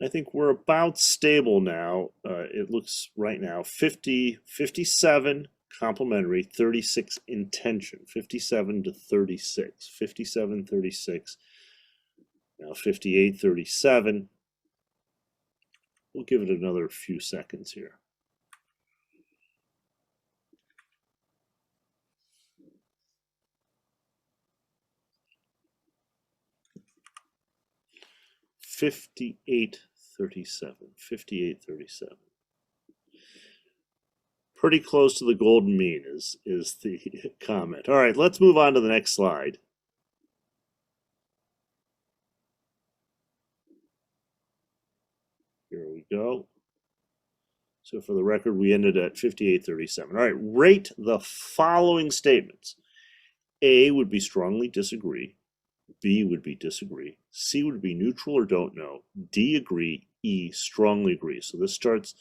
I think we're about stable now. It looks right now 57 complementary, 36 intention, 57 to 36, 57, 36, now 58, 37. We'll give it another few seconds here. Fifty-eight, 37, 58, 37. Pretty close to the golden mean is the comment. All right, let's move on to the next slide. Here we go. So for the record, we ended at 5837. All right, rate the following statements. A would be strongly disagree. B would be disagree. C would be neutral or don't know. D agree. E strongly agree. So this starts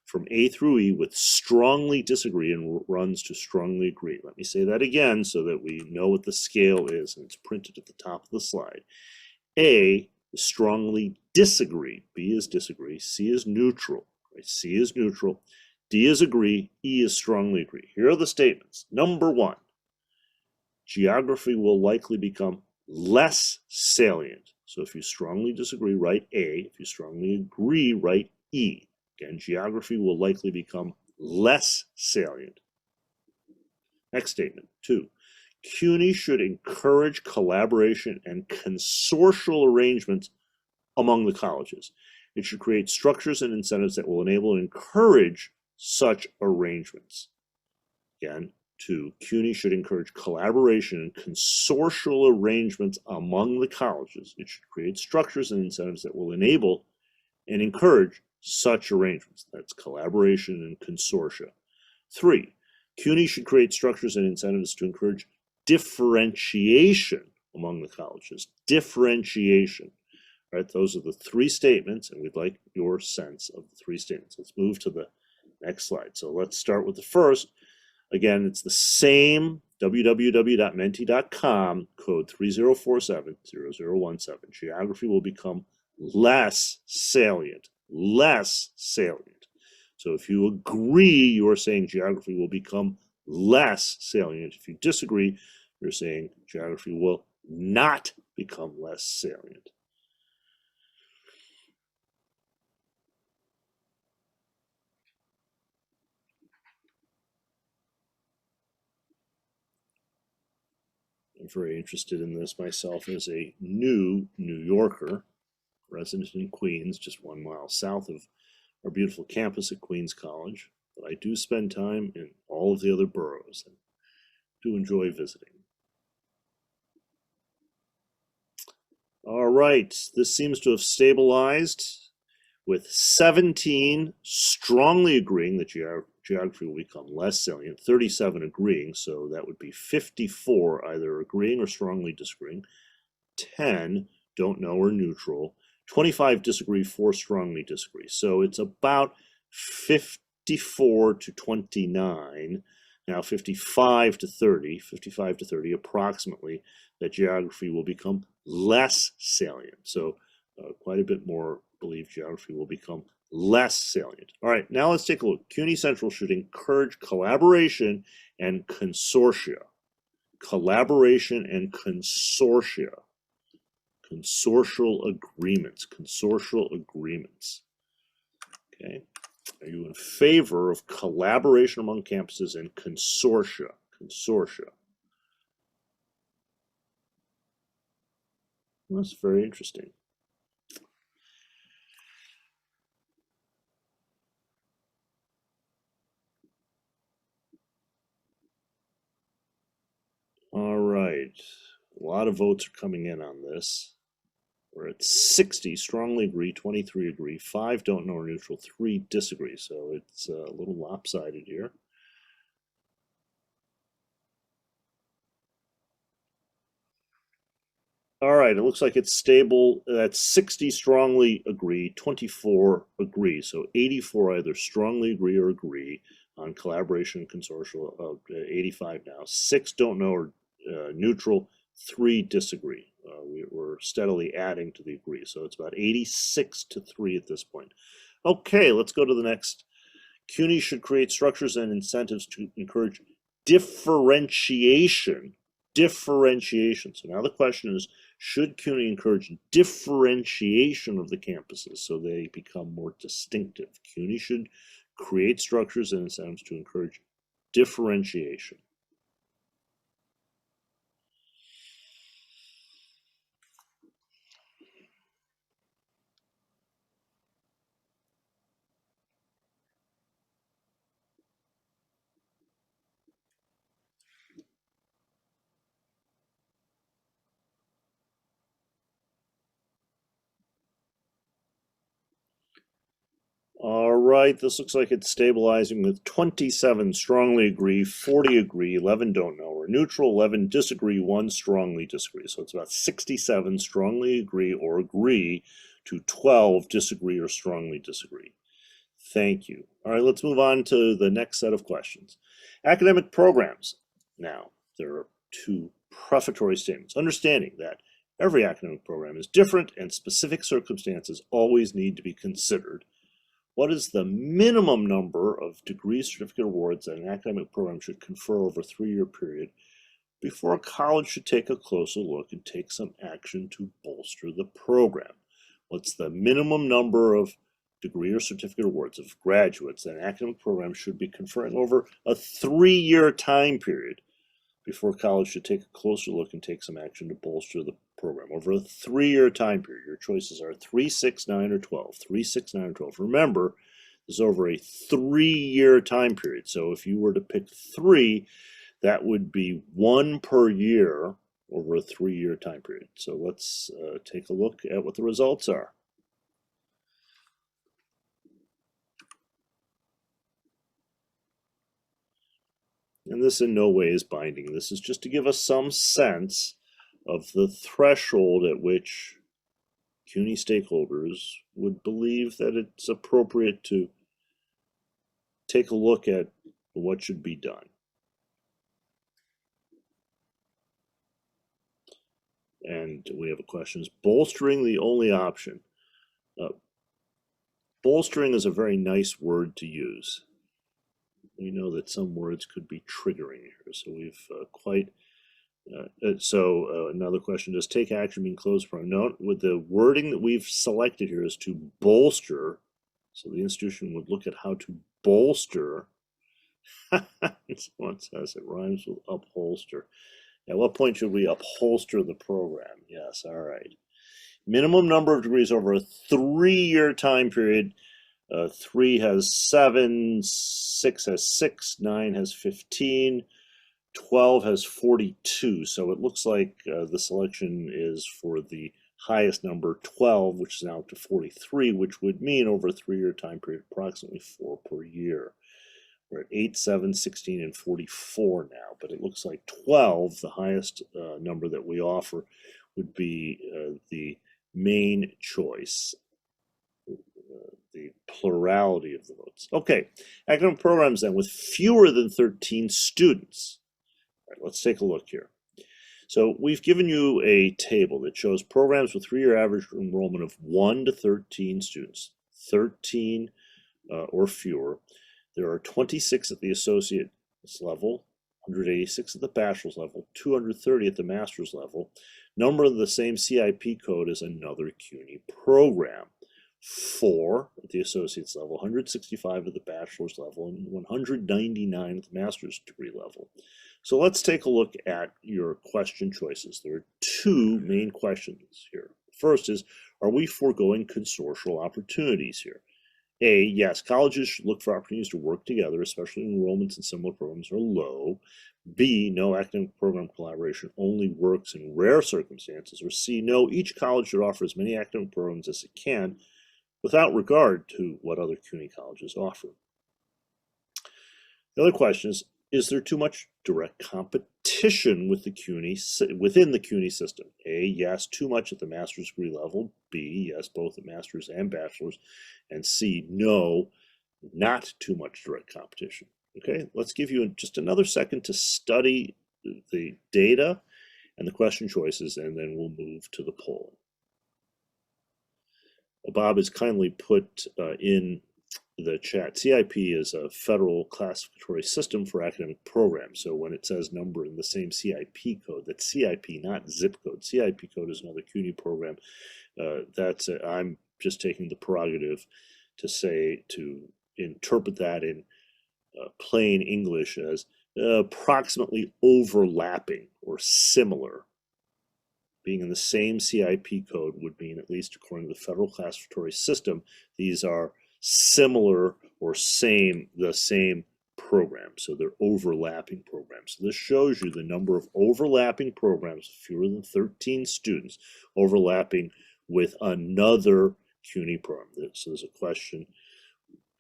from A through E with strongly disagree and runs to strongly agree. Let me say that again so that we know what the scale is, and it's printed at the top of the slide. A is strongly disagree. B is disagree. C is neutral. Right? C is neutral. D is agree. E is strongly agree. Here are the statements. Number one, geography will likely become less salient. So if you strongly disagree, write A. If you strongly agree, write E. Again, geography will likely become less salient. Next statement, 2. CUNY should encourage collaboration and consortial arrangements among the colleges. It should create structures and incentives that will enable and encourage such arrangements. Again, 2. CUNY should encourage collaboration and consortial arrangements among the colleges. It should create structures and incentives that will enable and encourage such arrangements. That's collaboration and consortia. 3. CUNY should create structures and incentives to encourage differentiation among the colleges. Differentiation. Right? Those are the three statements, and we'd like your sense of the three statements. Let's move to the next slide. So let's start with the first. Again, it's the same www.menti.com, code 3047-0017. Geography will become less salient. Less salient. So if you agree, you are saying geography will become less salient. If you disagree, you're saying geography will not become less salient. I'm very interested in this myself as a new New Yorker, resident in Queens, just 1 mile south of our beautiful campus at Queens College. But I do spend time in all of the other boroughs and do enjoy visiting. All right, this seems to have stabilized with 17 strongly agreeing that geography will become less salient, 37 agreeing, so that would be 54 either agreeing or strongly disagreeing, 10 don't know or neutral, 25 disagree, 4 strongly disagree. So it's about 54 to 29, now 55 to 30 approximately, that geography will become less salient. So quite a bit more believe geography will become less salient. All right, now let's take a look. CUNY Central should encourage collaboration and consortia. Collaboration and consortia. Consortial agreements. Consortial agreements. Okay. Are you in favor of collaboration among campuses and consortia? Consortia. That's very interesting. All right, a lot of votes are coming in on this. We're at 60 strongly agree, 23 agree, 5 don't know or neutral, 3 disagree. So it's a little lopsided here. All right, it looks like it's stable. That's 60 strongly agree, 24 agree. So 84 either strongly agree or agree. on collaboration and consortium, 85 now. 6 don't know or neutral, 3 disagree. We're steadily adding to the agree. So it's about 86 to 3 at this point. Okay, let's go to the next. CUNY should create structures and incentives to encourage differentiation. Differentiation. So now the question is, should CUNY encourage differentiation of the campuses so they become more distinctive? CUNY should create structures and incentives to encourage differentiation. All right, this looks like it's stabilizing with 27 strongly agree, 40 agree, 11 don't know or neutral, 11 disagree, 1 strongly disagree. So it's about 67 strongly agree or agree to 12 disagree or strongly disagree. Thank you. All right, let's move on to the next set of questions. Academic programs. Now, there are 2 prefatory statements. Understanding that every academic program is different and specific circumstances always need to be considered. What is the minimum number of degree certificate awards that an academic program should confer over a 3-year period before a college should take a closer look and take some action to bolster the program? What's the minimum number of degree or certificate awards of graduates that an academic program should be conferring over a 3-year time period before college should take a closer look and take some action to bolster the program over a 3-year time period? Your choices are 3, 6, 9, or 12. 3, 6, 9, or 12. Remember, this is over a 3-year time period. So if you were to pick 3, that would be 1 per year over a 3-year time period. So let's take a look at what the results are. And this in no way is binding. This is just to give us some sense of the threshold at which CUNY stakeholders would believe that it's appropriate to take a look at what should be done. And we have a question, is bolstering the only option? Bolstering is a very nice word to use. We know that some words could be triggering here, so we've another question, does take action mean close program? No, with the wording that we've selected here is to bolster, so the institution would look at how to bolster. Someone says it rhymes with upholster. At what point should we upholster the program? Yes, all right. Minimum number of degrees over a 3-year time period. 3 has 7, 6 has 6, 9 has 15, 12 has 42. So it looks like the selection is for the highest number, 12, which is now up to 43, which would mean over a 3-year time period, approximately 4 per year. We're at 8, 7, 16, and 44 now, but it looks like 12, the highest number that we offer, would be the main choice, the plurality of the votes. Okay, academic programs then with fewer than 13 students. All right, let's take a look here. So we've given you a table that shows programs with 3-year average enrollment of 1 to 13 students, 13 or fewer. There are 26 at the associate's level, 186 at the bachelor's level, 230 at the master's level. Number of the same CIP code as another CUNY program. 4 at the associate's level, 165 at the bachelor's level, and 199 at the master's degree level. So let's take a look at your question choices. There are 2 main questions here. First is, are we foregoing consortial opportunities here? A, yes, colleges should look for opportunities to work together, especially when enrollments in similar programs are low. B, no, academic program collaboration only works in rare circumstances. Or C, no, each college should offer as many academic programs as it can without regard to what other CUNY colleges offer. The other question is there too much direct competition with the CUNY, within the CUNY system? A, yes, too much at the master's degree level. B, yes, both at master's and bachelor's. And C, no, not too much direct competition. Okay, let's give you just another second to study the data and the question choices, and then we'll move to the poll. Bob has kindly put in the chat, CIP is a federal classificatory system for academic programs. So when it says number in the same CIP code, that's CIP, not zip code. CIP code is another CUNY program. I'm just taking the prerogative to interpret that in plain English as approximately overlapping or similar. Being in the same CIP code would mean, at least according to the federal classificatory system, these are similar or the same program. So they're overlapping programs. So this shows you the number of overlapping programs, fewer than 13 students, overlapping with another CUNY program. So there's a question,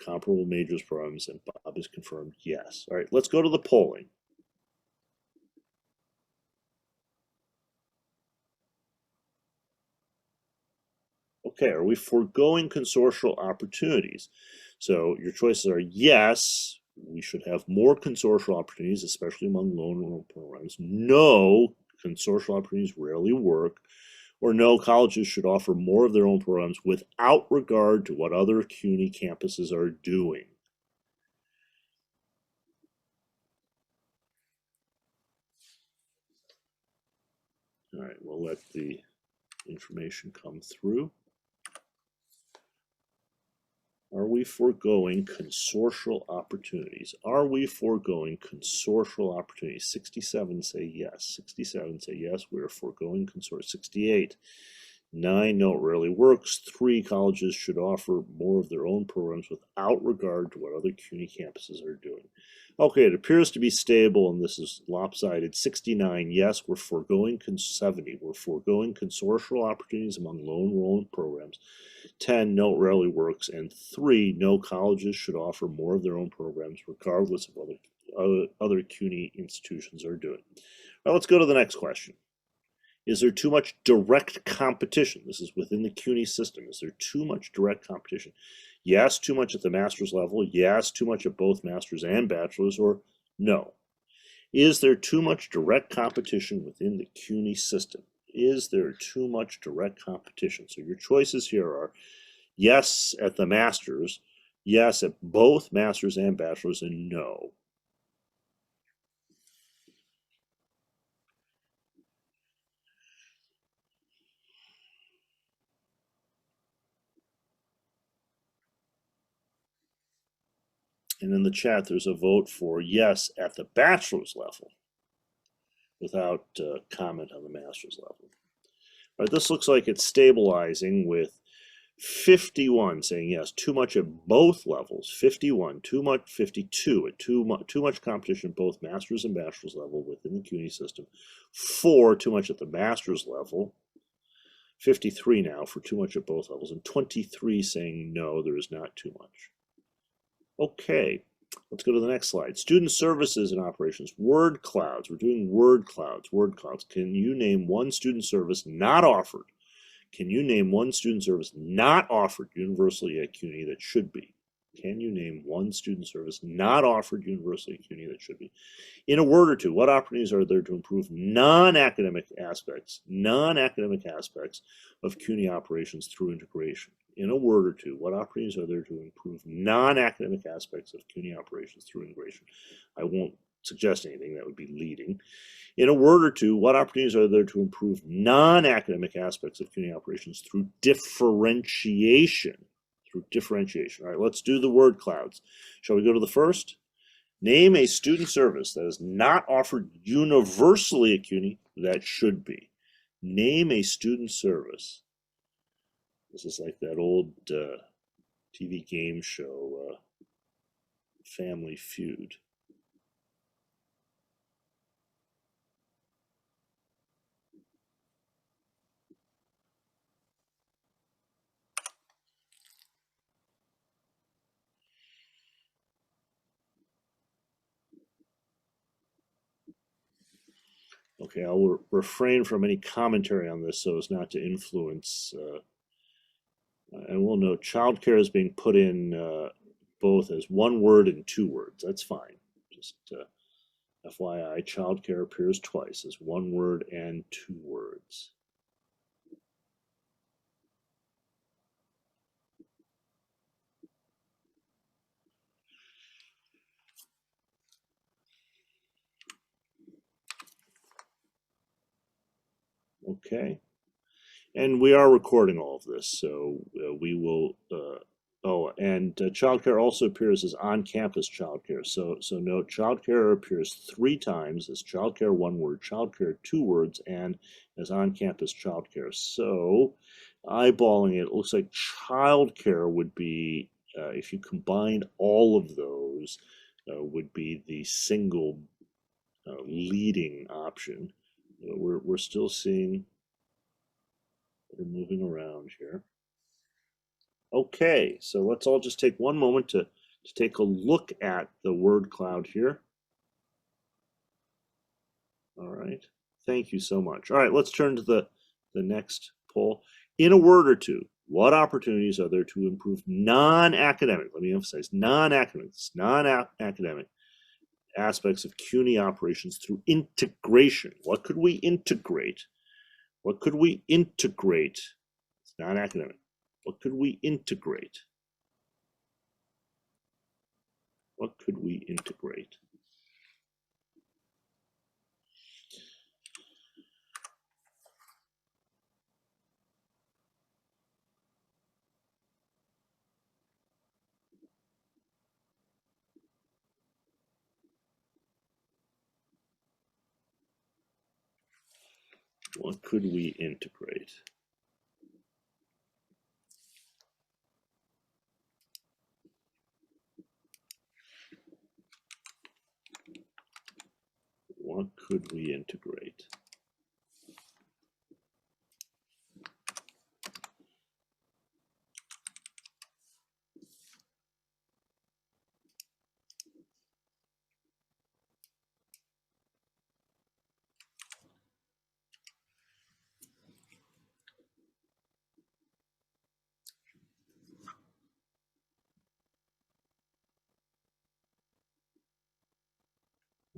comparable majors programs, and Bob has confirmed yes. All right, let's go to the polling. Okay, are we foregoing consortial opportunities? So your choices are yes, we should have more consortial opportunities, especially among loan enrollment programs. No, consortial opportunities rarely work. Or no, colleges should offer more of their own programs without regard to what other CUNY campuses are doing. All right, we'll let the information come through. Are we foregoing consortial opportunities? Are we foregoing consortial opportunities? 67 say yes. 67 say yes, we are foregoing consortial. 68. 9, no, it rarely works. 3, colleges should offer more of their own programs without regard to what other CUNY campuses are doing. Okay, it appears to be stable, and this is lopsided. 69, yes, we're foregoing 70. We're foregoing consortial opportunities among loan enrollment programs. 10, no, it rarely works. And 3, no, colleges should offer more of their own programs regardless of what other CUNY institutions are doing. Now let's go to the next question. Is there too much direct competition? This is within the CUNY system. Is there too much direct competition? Yes, too much at the master's level. Yes, too much at both master's and bachelor's, or no. Is there too much direct competition within the CUNY system? Is there too much direct competition? So your choices here are yes at the master's, yes at both master's and bachelor's, and no. And in the chat, there's a vote for yes at the bachelor's level without comment on the master's level. All right, this looks like it's stabilizing with 51 saying yes, too much at both levels. 51, too much, 52, too much competition at both master's and bachelor's level within the CUNY system. 4, too much at the master's level. 53 now for too much at both levels, and 23 saying no, there is not too much. Okay, let's go to the next slide. Student services and operations, word clouds. We're doing word clouds, word clouds. Can you name one student service not offered? Can you name one student service not offered universally at CUNY that should be? Can you name one student service not offered universally at CUNY that should be? In a word or two, what opportunities are there to improve non-academic aspects of CUNY operations through integration? In a word or two, what opportunities are there to improve non-academic aspects of CUNY operations through integration? I won't suggest anything, that would be leading. In a word or two, what opportunities are there to improve non-academic aspects of CUNY operations through differentiation? Through differentiation. All right, let's do the word clouds. Shall we go to the first? Name a student service that is not offered universally at CUNY that should be. Name a student service. This is like that old TV game show, Family Feud. Okay, I'll refrain from any commentary on this so as not to influence. And we'll note childcare is being put in both as one word and 2 words. That's fine. Just FYI, childcare appears twice as one word and two words. Okay. And we are recording all of this, so we will, and childcare also appears as on-campus childcare. So note, childcare appears 3 times as childcare one word, childcare 2 words, and as on-campus childcare. So eyeballing it, it looks like childcare would be, if you combine all of those, would be the single leading option. We're still seeing. We're moving around here. Okay, so let's all just take one moment to take a look at the word cloud here. All right, thank you so much. All right, let's turn to the next poll. In a word or two, what opportunities are there to improve non-academic, let me emphasize, non-academic aspects of CUNY operations through integration? What could we integrate? What could we integrate? It's non-academic. What could we integrate? What could we integrate? What could we integrate? What could we integrate?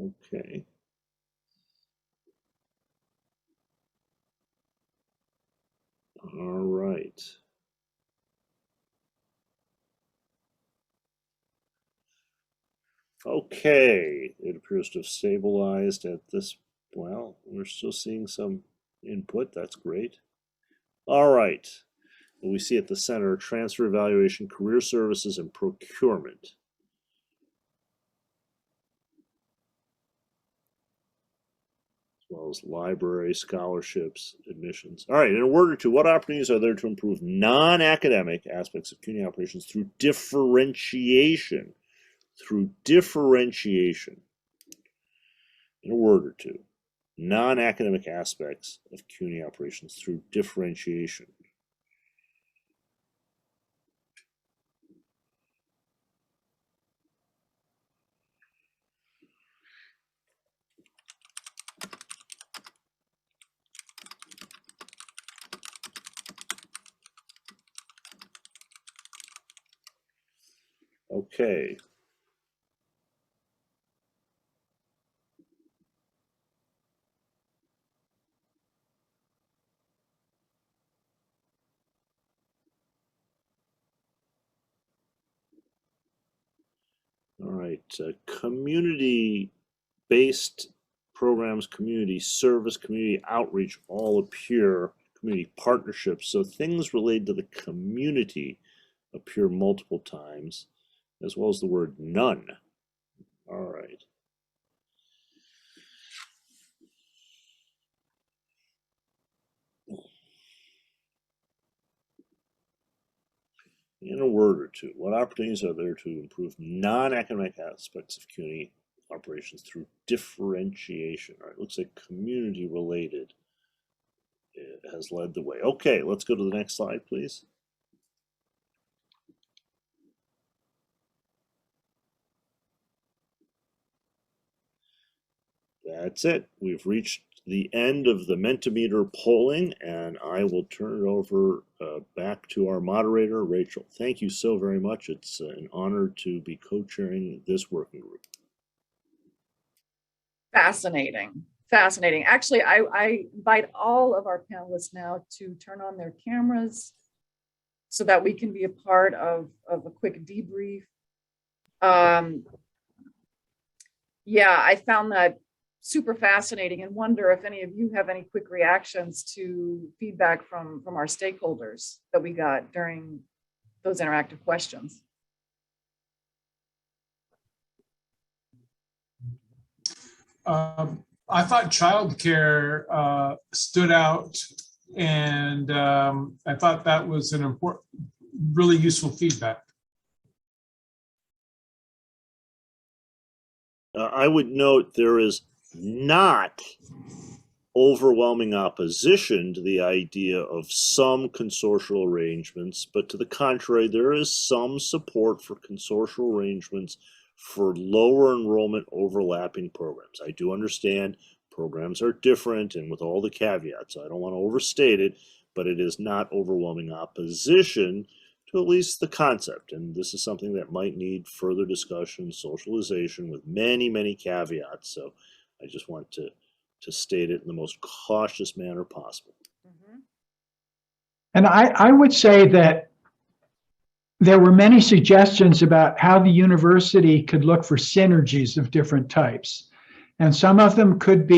Okay. All right. Okay, it appears to have stabilized at this. Well, we're still seeing some input. That's great. All right. We see at the center transfer evaluation, career services, and procurement. As well as library, scholarships, admissions. All right, in a word or two, what opportunities are there to improve non-academic aspects of CUNY operations through differentiation? Through differentiation. In a word or two, non-academic aspects of CUNY operations through differentiation. Okay. All right. Community-based programs, community service, community outreach all appear, community partnerships. So things related to the community appear multiple times, as well as the word none. All right. In a word or two, what opportunities are there to improve non-academic aspects of CUNY operations through differentiation? All right, looks like community related has led the way. Okay, let's go to the next slide, please. That's it. We've reached the end of the Mentimeter polling, and I will turn it over back to our moderator, Rachel. Thank you so very much. It's an honor to be co-chairing this working group. Fascinating. Fascinating. Actually, I invite all of our panelists now to turn on their cameras so that we can be a part of a quick debrief. Yeah, I found that super fascinating and wonder if any of you have any quick reactions to feedback from our stakeholders that we got during those interactive questions. I thought childcare stood out, and I thought that was an important, really useful feedback. I would note there is not overwhelming opposition to the idea of some consortial arrangements, but to the contrary, there is some support for consortial arrangements for lower enrollment overlapping programs. I do understand programs are different and with all the caveats, so I don't want to overstate it, but it is not overwhelming opposition to at least the concept. And this is something that might need further discussion, socialization with many, many caveats. So I just want to state it in the most cautious manner possible. Mm-hmm. And I would say that there were many suggestions about how the university could look for synergies of different types. And some of them could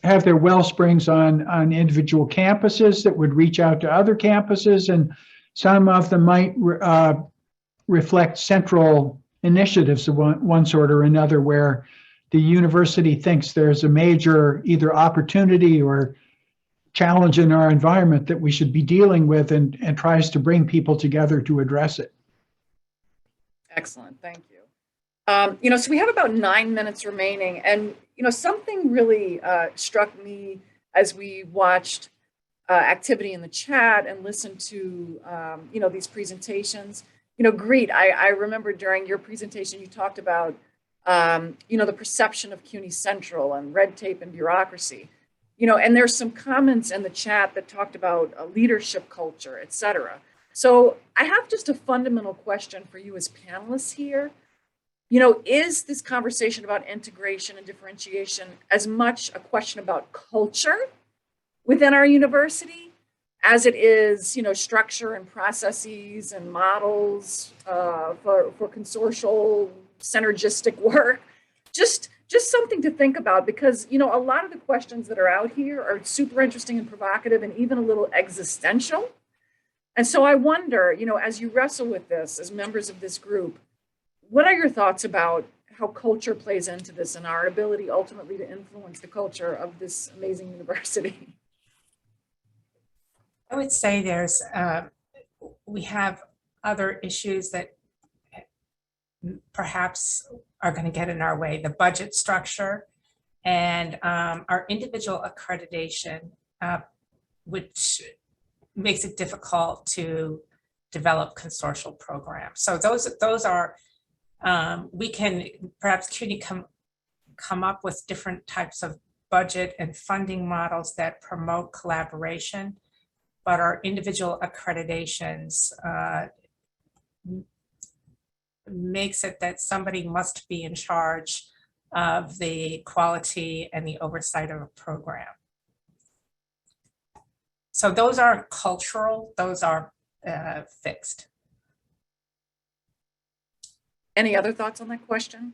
have their well springs on individual campuses that would reach out to other campuses, and some of them might reflect central initiatives of one sort or another, where the university thinks there's a major either opportunity or challenge in our environment that we should be dealing with, and tries to bring people together to address it. Excellent, thank you. So we have about 9 minutes remaining, and something really struck me as we watched activity in the chat and listened to these presentations. Greet, I remember during your presentation you talked about the perception of CUNY Central and red tape and bureaucracy. And there's some comments in the chat that talked about a leadership culture, et cetera. So I have just a fundamental question for you as panelists here. Is this conversation about integration and differentiation as much a question about culture within our university as it is, structure and processes and models for consortial synergistic work? Just something to think about, because a lot of the questions that are out here are super interesting and provocative and even a little existential. And so I wonder, as you wrestle with this as members of this group, what are your thoughts about how culture plays into this and our ability ultimately to influence the culture of this amazing university? I would say we have other issues that perhaps are going to get in our way: the budget structure and our individual accreditation, which makes it difficult to develop consortial programs. So those are, we can perhaps CUNY come up with different types of budget and funding models that promote collaboration, but our individual accreditations makes it that somebody must be in charge of the quality and the oversight of a program. So those aren't cultural, those are fixed. Any other thoughts on that question?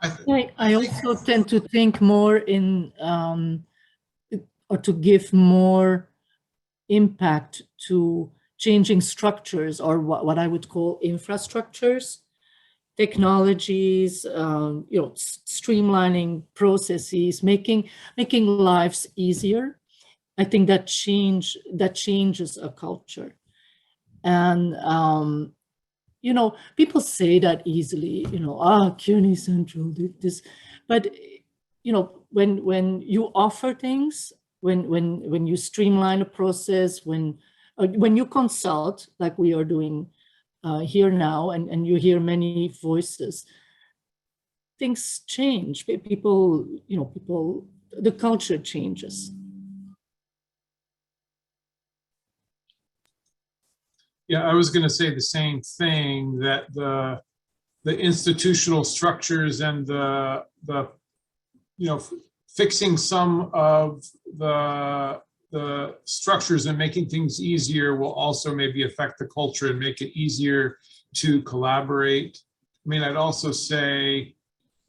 I also tend to think more in, or to give more impact to changing structures, or what I would call infrastructures, technologies, streamlining processes, making lives easier. I think that changes a culture. And people say that easily, CUNY Central did this, but when you offer things, when you streamline a process, when you consult, like we are doing here now, and you hear many voices, things change. People, the culture changes. Yeah, I was going to say the same thing, that the institutional structures and the fixing some of the structures and making things easier will also maybe affect the culture and make it easier to collaborate. I mean, I'd also say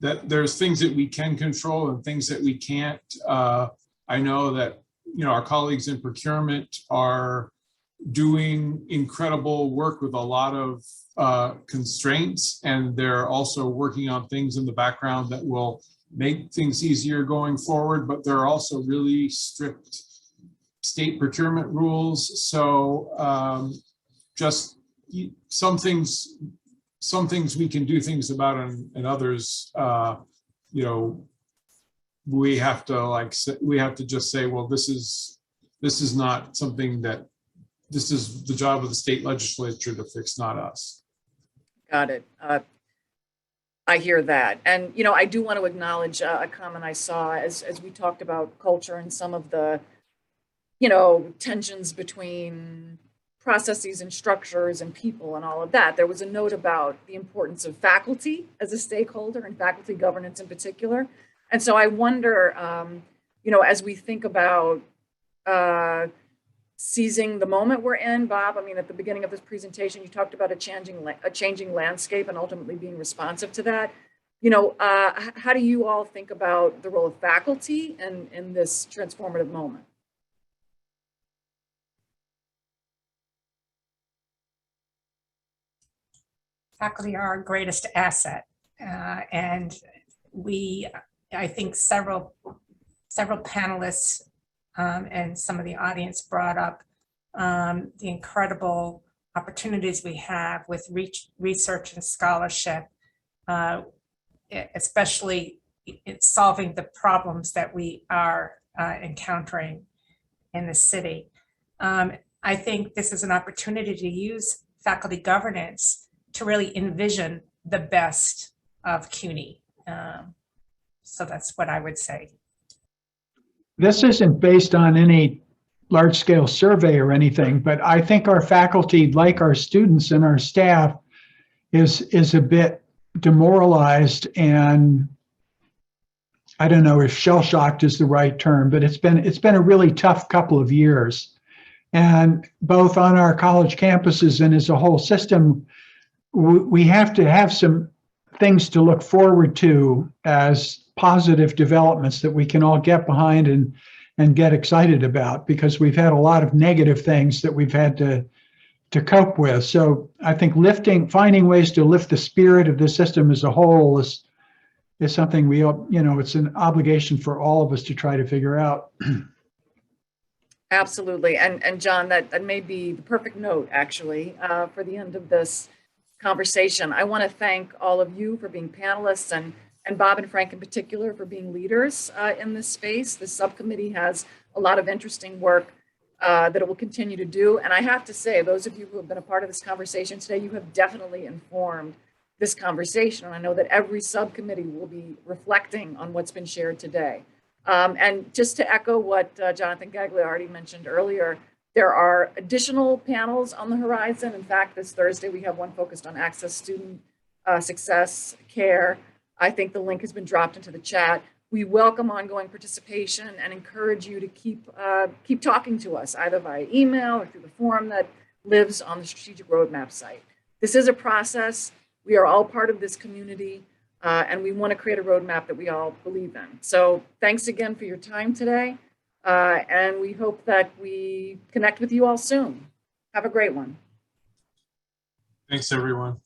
that there's things that we can control and things that we can't. I know that, our colleagues in procurement are doing incredible work with a lot of constraints, and they're also working on things in the background that will make things easier going forward, but there are also really strict state procurement rules. So just some things we can do things about, and others, we have to just say, well, this is not something that, this is the job of the state legislature to fix, not us. Got it. I hear that. And, I do want to acknowledge a comment I saw as we talked about culture and some of the, tensions between processes and structures and people and all of that. There was a note about the importance of faculty as a stakeholder and faculty governance in particular. And so I wonder, as we think about seizing the moment we're in, Bob, I mean, at the beginning of this presentation, you talked about a changing landscape and ultimately being responsive to that. How do you all think about the role of faculty in this transformative moment? Faculty are our greatest asset, and I think several panelists and some of the audience brought up the incredible opportunities we have with research and scholarship, especially in solving the problems that we are encountering in the city. I think this is an opportunity to use faculty governance to really envision the best of CUNY. So that's what I would say. This isn't based on any large-scale survey or anything, but I think our faculty, like our students and our staff, is a bit demoralized, and I don't know if shell-shocked is the right term, but it's been a really tough couple of years. And both on our college campuses and as a whole system, we have to have some things to look forward to as positive developments that we can all get behind and get excited about, because we've had a lot of negative things that we've had to cope with. So I think finding ways to lift the spirit of the system as a whole is something it's an obligation for all of us to try to figure out. Absolutely. And John, that may be the perfect note, actually, for the end of this conversation. I want to thank all of you for being panelists, and Bob and Frank in particular for being leaders in this space. The subcommittee has a lot of interesting work that it will continue to do. And I have to say, those of you who have been a part of this conversation today, you have definitely informed this conversation. And I know that every subcommittee will be reflecting on what's been shared today. And just to echo what Jonathan Gagliardi mentioned earlier, there are additional panels on the horizon. In fact, this Thursday, we have one focused on access, student success, care. I think the link has been dropped into the chat. We welcome ongoing participation and encourage you to keep talking to us, either via email or through the forum that lives on the Strategic Roadmap site. This is a process. We are all part of this community, and we want to create a roadmap that we all believe in. So thanks again for your time today. And we hope that we connect with you all soon. Have a great one. Thanks, everyone.